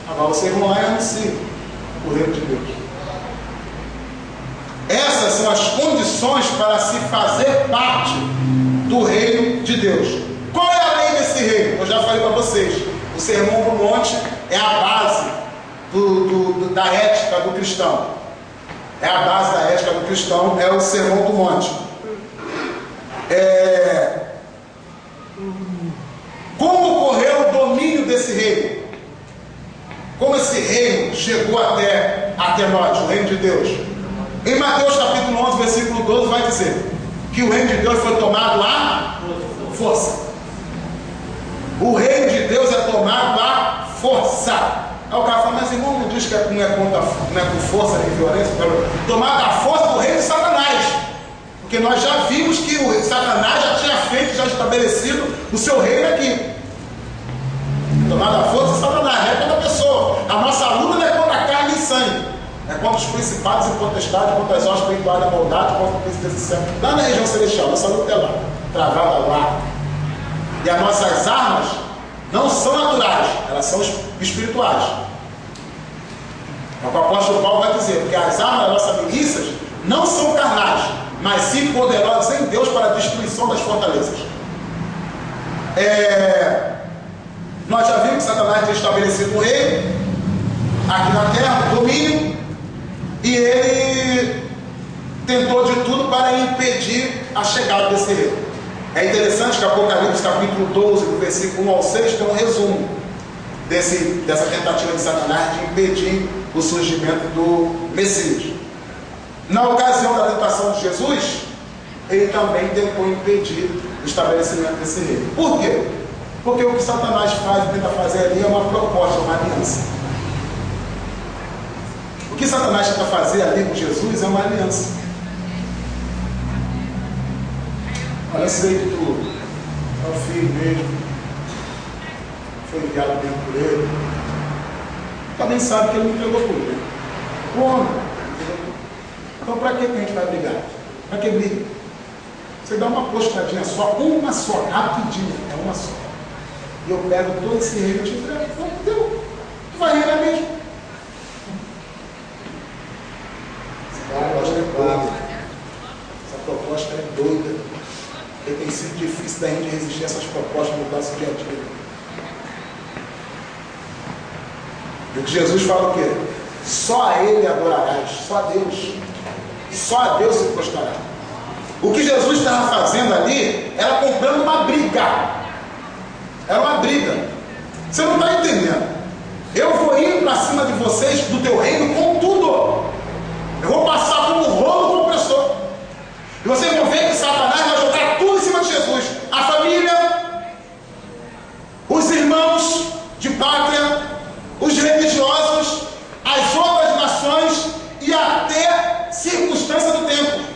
Agora vocês vão lá e anunciam o reino de Deus. Essas são as condições para se fazer parte do reino de Deus. Qual é a lei desse reino? Eu já falei para vocês. O Sermão do Monte é a base da ética do cristão. É a base da ética do cristão, é o Sermão do Monte. Como ocorreu o domínio desse reino? Como esse reino chegou até nós, o reino de Deus? Em Mateus capítulo 11, versículo 12, vai dizer que o reino de Deus foi tomado à força. O reino de Deus é tomado à força. Aí o cara fala: mas irmão, não diz que não é com força nem violência? Tomado à força do reino de Satanás. Porque nós já vimos que o Satanás já tinha feito já deixar estabelecido o seu reino aqui. Tomada a força, Satanás, não é contra a pessoa. A nossa luta não é contra a carne e sangue, é contra os principados e potestades, contra as hostes espirituais da maldade, contra o príncipe desse céu. Lá na região celestial, nossa luta é lá, travada lá. E as nossas armas não são naturais, elas são espirituais. É o que o apóstolo Paulo vai dizer, porque as armas das nossas milícias não são carnais, mas sim poderosas em Deus para a destruição das fortalezas. Nós já vimos que Satanás tinha estabelecido um reino aqui na terra, um domínio, e ele tentou de tudo para impedir a chegada desse reino. É interessante que Apocalipse capítulo 12, do versículo 1 ao 6, tem um resumo dessa tentativa de Satanás de impedir o surgimento do Messias. Na ocasião da tentação de Jesus, ele também tentou impedir o estabelecimento desse reino. Por quê? Porque o que Satanás tenta fazer ali é uma proposta, uma aliança. O que Satanás tenta fazer ali com Jesus é uma aliança. Olha, eu sei que tu é o filho mesmo, foi enviado mesmo por ele. Também sabe que ele não entregou por ele. O homem. Então, para que a gente vai brigar? Para que briga? Você dá uma postadinha só, uma só, rapidinho, é uma só. E eu pego todo esse reino e te entrego. Então, deu. Tu vai reinar mesmo. Essa proposta é doida. Porque tem sido difícil da gente resistir a essas propostas no nosso dia a dia. E o que Jesus fala o quê? Só a Ele adorarás, só a Deus. Só a Deus se prostará. O que Jesus estava fazendo ali era comprando uma briga. Era uma briga. Você não está entendendo. Eu vou ir para cima de vocês, do teu reino, com tudo. Eu vou passar como rolo compressor. E vocês vão ver que Satanás vai jogar tudo em cima de Jesus. A família, os irmãos de pátria, os religiosos, as outras nações e até circunstância do tempo.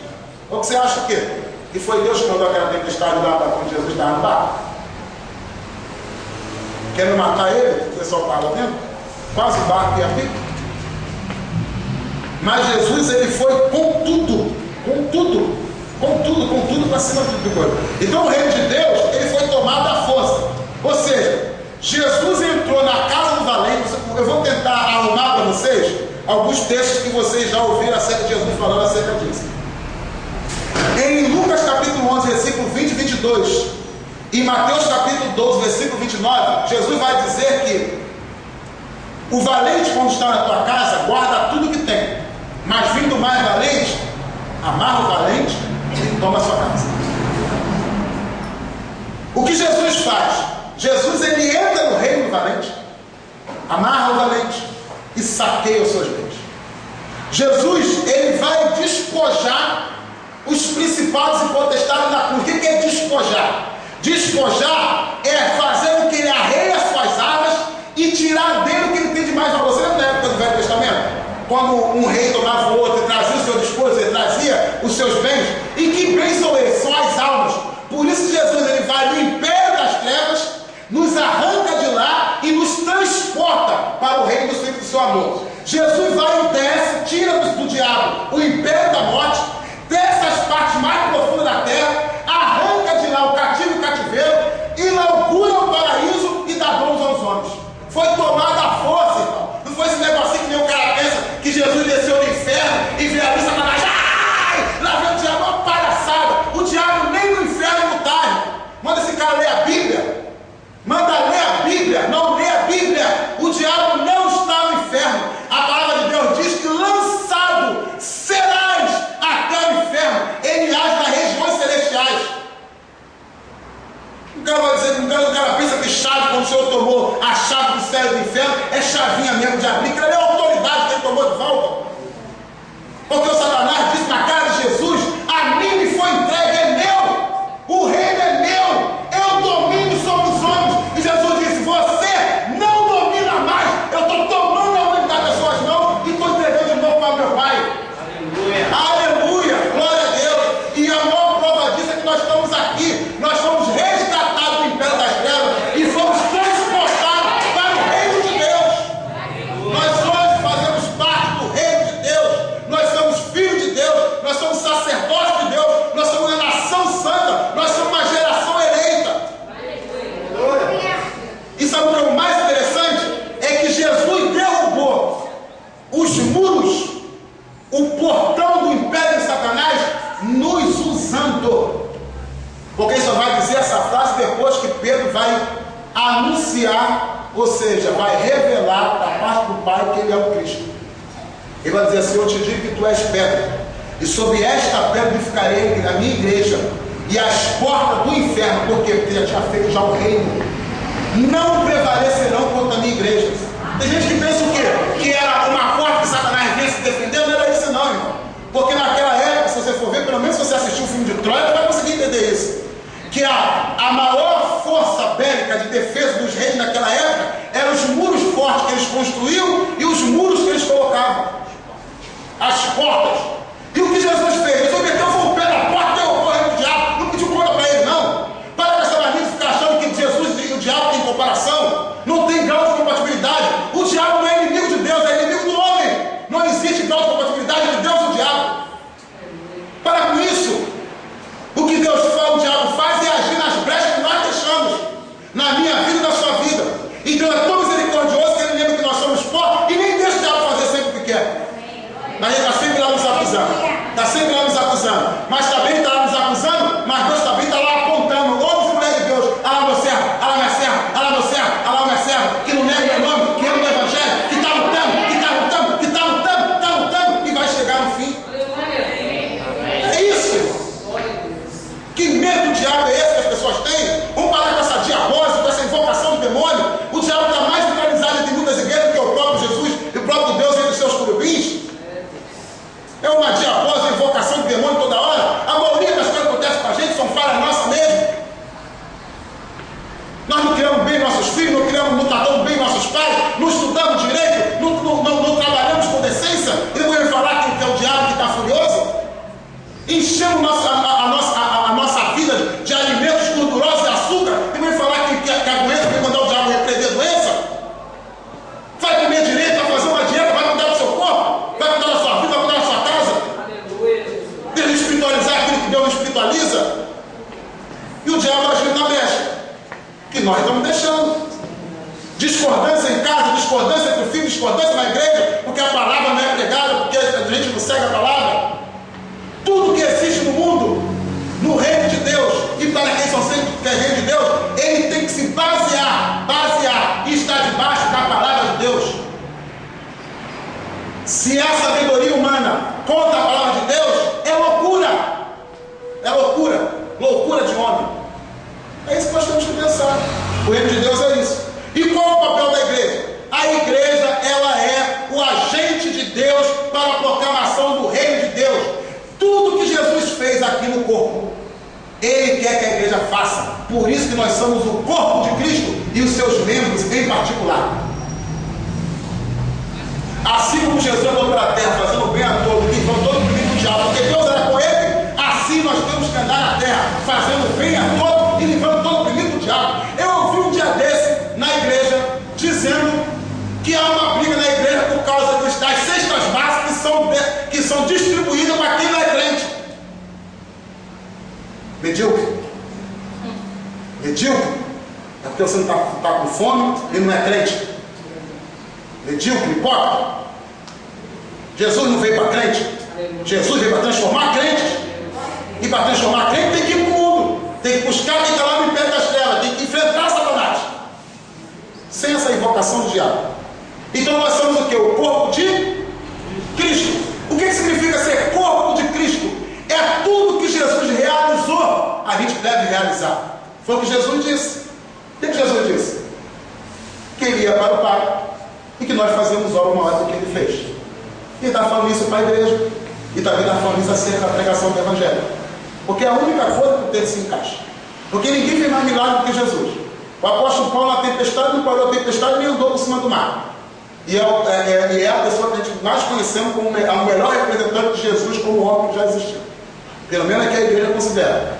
O que você acha o quê? Que foi Deus que mandou aquela tempestade lá quando Jesus estava no barco? Querendo matar ele? O pessoal estava lá dentro? Quase o barco ia pique. Mas Jesus, ele foi com tudo para cima do corpo. Então o reino de Deus, ele foi tomado à força. Ou seja, Jesus entrou na casa do valente. Eu vou tentar arrumar para vocês alguns textos que vocês já ouviram acerca de Jesus falando acerca disso. Em Lucas capítulo 11, versículo 20 e 22, e Mateus capítulo 12, versículo 29, Jesus vai dizer que o valente, quando está na tua casa, guarda tudo que tem, mas vindo mais valente, amarra o valente e toma a sua casa. O que Jesus faz? Jesus, ele entra no reino do valente, amarra o valente e saqueia os seus bens. Jesus, ele vai despojar os principados e potestades na cruz. O que é despojar? Despojar é fazer com que ele arreie as suas armas e tirar dele o que ele tem de mais valor. Você lembra da época do Velho Testamento? Quando um rei tomava o outro e trazia o seu despojo, ele trazia os seus bens. E que bens são eles? São as almas. Por isso Jesus, ele vai no império das trevas, nos arranca de lá e nos transporta para o reino do Filho do seu amor. Jesus vai e desce, tira do diabo o império da morte, desce as partes mais profundas da terra, arranca de lá o cativo e o cativeiro, inaugura o paraíso e dá bons aos homens. Foi tomada a força, então. Não foi esse negocinho que nem o cara pensa que Jesus desceu no inferno e veio ali Satanás. Ai! Lá vem o diabo, uma palhaçada. O diabo nem no inferno não está, irmão. Manda esse cara ler a Bíblia. Manda ler a Bíblia. Não lê a Bíblia. O diabo não está no inferno. A palavra de Deus diz que lançado serás até o inferno. Ele age nas regiões celestiais. O cara vai dizer que o cara pensa que chave, quando o Senhor tomou a chave do céu e do inferno, é chavinha mesmo de abrir. Aquilo é a autoridade que ele tomou de volta. Porque o Satanás disse na cara de Jesus: a mim me foi entregue, é meu. O reino é meu. Eu domino sobre os homens. E Jesus disse: você não domina mais. Eu estou tomando a humanidade das suas mãos e estou entregando de novo para o meu Pai. Aleluia. Aleluia. Glória a Deus. E a maior prova disso é que nós estamos aqui. Nós somos reis anunciar, ou seja, vai revelar da parte do Pai que Ele é o Cristo. Ele vai dizer assim: eu te digo que tu és pedra, e sobre esta pedra edificarei a minha igreja, e as portas do inferno, por quê? Porque ele já tinha feito já o reino, não prevalecerão contra a minha igreja. Tem gente que pensa o quê? Que era uma porta que Satanás vinha se defender. Não era isso não, irmão. Porque naquela época, se você for ver, pelo menos se você assistiu o filme de Troia, você vai conseguir entender isso. Que a maior força bélica de defesa dos reis naquela época eram os muros fortes que eles construíam e os muros que eles colocavam. As portas. E o que Jesus fez? Jesus meteu o pé na porta e derrubou o reino do diabo. Não pediu conta para ele, não. Para com essa mania de ficar achando que Jesus e o diabo têm comparação. Não tem grau de compatibilidade. O diabo não é inimigo de Deus, é inimigo do homem. Não existe grau de compatibilidade entre Deus e o diabo. Para com isso. O que Deus faz, o diabo faz, é agir nas brechas que nós deixamos. Na minha vida e na sua vida. Então é tão misericordioso que ele lembra que nós somos pó e nem deixa o diabo fazer sempre o que quer. Mas ele está sempre lá nos acusando. Está sempre lá nos acusando. Mas também está lá nos acusando, mas Deus também está lá apontando. Homens e mulheres de Deus. Ah lá meu servo, ah lá minha serva, ah lá meu servo, ah lá minha serva, que não nega meu nome, que ama o Evangelho, que está lutando, que está lutando, que está lutando, que está lutando, e vai chegar no fim. É isso. Que medo do diabo é esse que as pessoas têm? Vamos parar com essa diabose, com essa invocação do demônio. O diabo está mais localizado entre muitas igrejas do que o próprio Jesus e o próprio Deus entre os seus querubins. É uma diabose, invocação do demônio toda hora. A maioria das coisas que acontecem com a gente são falhas nossas mesmo. Nós não criamos bem nossos filhos, não tratamos bem nossos pais, não estudamos direito, não trabalhamos com decência. E não vou falar que é o diabo que está furioso. Enchemos a nossa vida de alimentos gordurosos e açúcar. E vem falar que a doença, vem mandar o diabo repreender a doença. Vai comer direito, vai fazer uma dieta, vai cuidar do seu corpo, vai cuidar da sua vida, vai cuidar da sua casa. Deixa de espiritualizar aquilo que Deus não espiritualiza. E o diabo agindo na brecha, que nós estamos deixando. Discordância em casa, discordância entre o filho, discordância na igreja, porque a palavra não é pregada, porque a gente não segue a palavra. Tudo que existe no mundo, no reino de Deus, e para quem são sempre que é reino de Deus, ele tem que se basear e estar debaixo da palavra de Deus. Se a sabedoria humana contra a palavra de Deus, é loucura. É loucura de homem. É isso que nós temos que pensar. O reino de Deus é isso. E qual é o papel da igreja? A igreja, ela é o agente de Deus para a proclamação do reino de Deus. Tudo que Jesus fez aqui no corpo, Ele quer que a igreja faça. Por isso que nós somos o corpo de Cristo e os seus membros em particular. Assim como Jesus andou pela terra fazendo bem a todos, livrando todo o inimigo do diabo, porque Deus era com ele, assim nós temos que andar na terra, fazendo bem a todos e livrando todo o inimigo do diabo. Eu ouvi um dia desse na igreja dizendo que há uma briga na igreja por causa das cestas básicas que são distribuídas para quem não é crente. Medíocre. É porque você não está com fome e não é crente. Medíocre, hipócrita. Jesus não veio para crente. Jesus veio para transformar crentes. E para transformar crente tem que ir para o mundo. Tem que buscar quem está lá no império das trevas. Tem que enfrentar Satanás. Sem essa invocação do diabo. Então nós somos o que? O corpo de Cristo. O que significa ser corpo de Cristo? É tudo que Jesus realizou, a gente deve realizar. Foi o que Jesus disse. O que Jesus disse? Que ele ia para o Pai e que nós fazíamos obra maior do que ele fez. E está falando isso para a igreja. E também está falando isso acerca da pregação do Evangelho. Porque é a única coisa que o texto se encaixa. Porque ninguém fez mais milagre do que Jesus. O apóstolo Paulo na tempestade não parou a tempestade nem andou por cima do mar. E é a pessoa que a gente mais conhecemos como o melhor representante de Jesus como homem que já existiu. Pelo menos é que a igreja considera.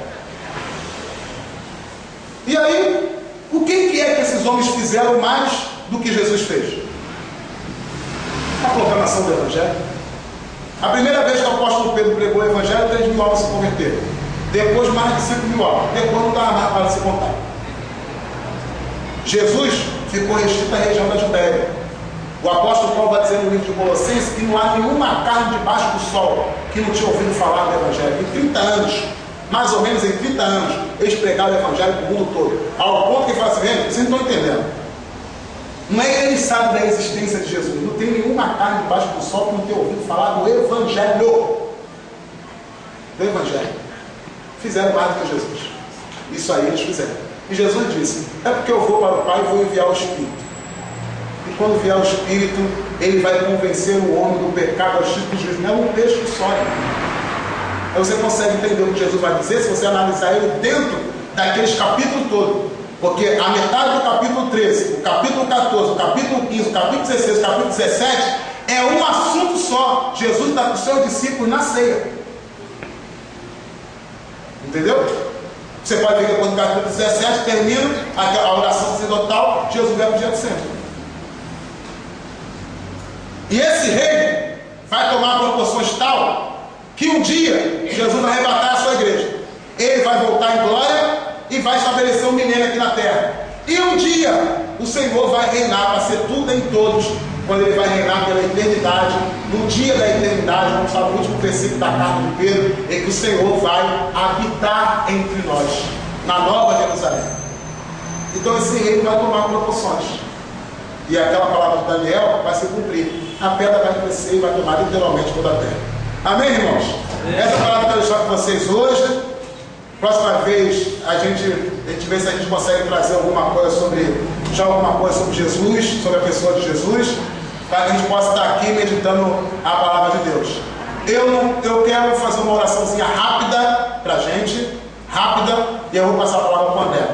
E aí, o que é que esses homens fizeram mais do que Jesus fez? A proclamação do Evangelho. A primeira vez que o apóstolo Pedro pregou o Evangelho, 3.000 almas se converteram. Depois, mais de 5.000 almas. Depois não dava mais para se contar. Jesus ficou restrito à região da Judéia. O apóstolo Paulo vai dizer no livro de Colossenses que não há nenhuma carne debaixo do sol que não tinha ouvido falar do Evangelho. Em 30 anos, mais ou menos em 30 anos, eles pregaram o Evangelho para o mundo todo. Ao ponto que fala assim, vocês não estão entendendo. Não é que eles sabem da existência de Jesus. Não tem nenhuma carne debaixo do sol que não tenha ouvido falar do Evangelho. Do Evangelho. Fizeram mais do que Jesus. Isso aí eles fizeram. E Jesus disse: é porque eu vou para o Pai e vou enviar o Espírito. E quando vier o Espírito, ele vai convencer o homem do pecado, ao tipo de juízo. Não é um texto só. Aí você consegue entender o que Jesus vai dizer se você analisar ele dentro daqueles capítulos todos. Porque a metade do capítulo 13, o capítulo 14, o capítulo 15, o capítulo 16, o capítulo 17 é um assunto só. Jesus está com os seus discípulos na ceia. Entendeu? Você pode ver que depois do capítulo 17 termina a oração sacerdotal, Jesus vai para o dia do centro. E esse reino vai tomar proporções tal que um dia Jesus vai arrebatar a sua igreja. Ele vai voltar em glória e vai estabelecer um milênio aqui na terra. E um dia o Senhor vai reinar para ser tudo em todos, quando ele vai reinar pela eternidade. No dia da eternidade, vamos falar no último versículo da carta de Pedro, é que o Senhor vai habitar entre nós, na Nova Jerusalém. Então esse reino vai tomar proporções. E aquela palavra de Daniel vai se cumprir. A pedra vai crescer e vai tomar literalmente toda a terra. Amém, irmãos? Essa palavra que eu quero deixar com vocês hoje. Próxima vez a gente vê se a gente consegue trazer alguma coisa sobre Jesus, sobre a pessoa de Jesus, para que a gente possa estar aqui meditando a palavra de Deus. Eu quero fazer uma oraçãozinha rápida para a gente, rápida, e eu vou passar a palavra para o André.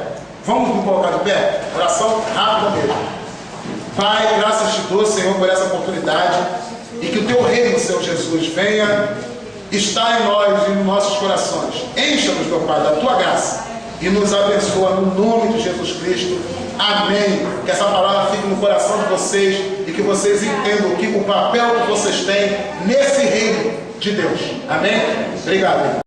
Vamos nos colocar de pé? Oração rápida mesmo. Pai, graças te dou, Senhor, por essa oportunidade, e que o teu reino, Senhor Jesus, venha estar em nós e nos nossos corações. Encha-nos, meu Pai, da tua graça e nos abençoa no nome de Jesus Cristo. Amém. Que essa palavra fique no coração de vocês e que vocês entendam o papel que vocês têm nesse reino de Deus. Amém? Obrigado.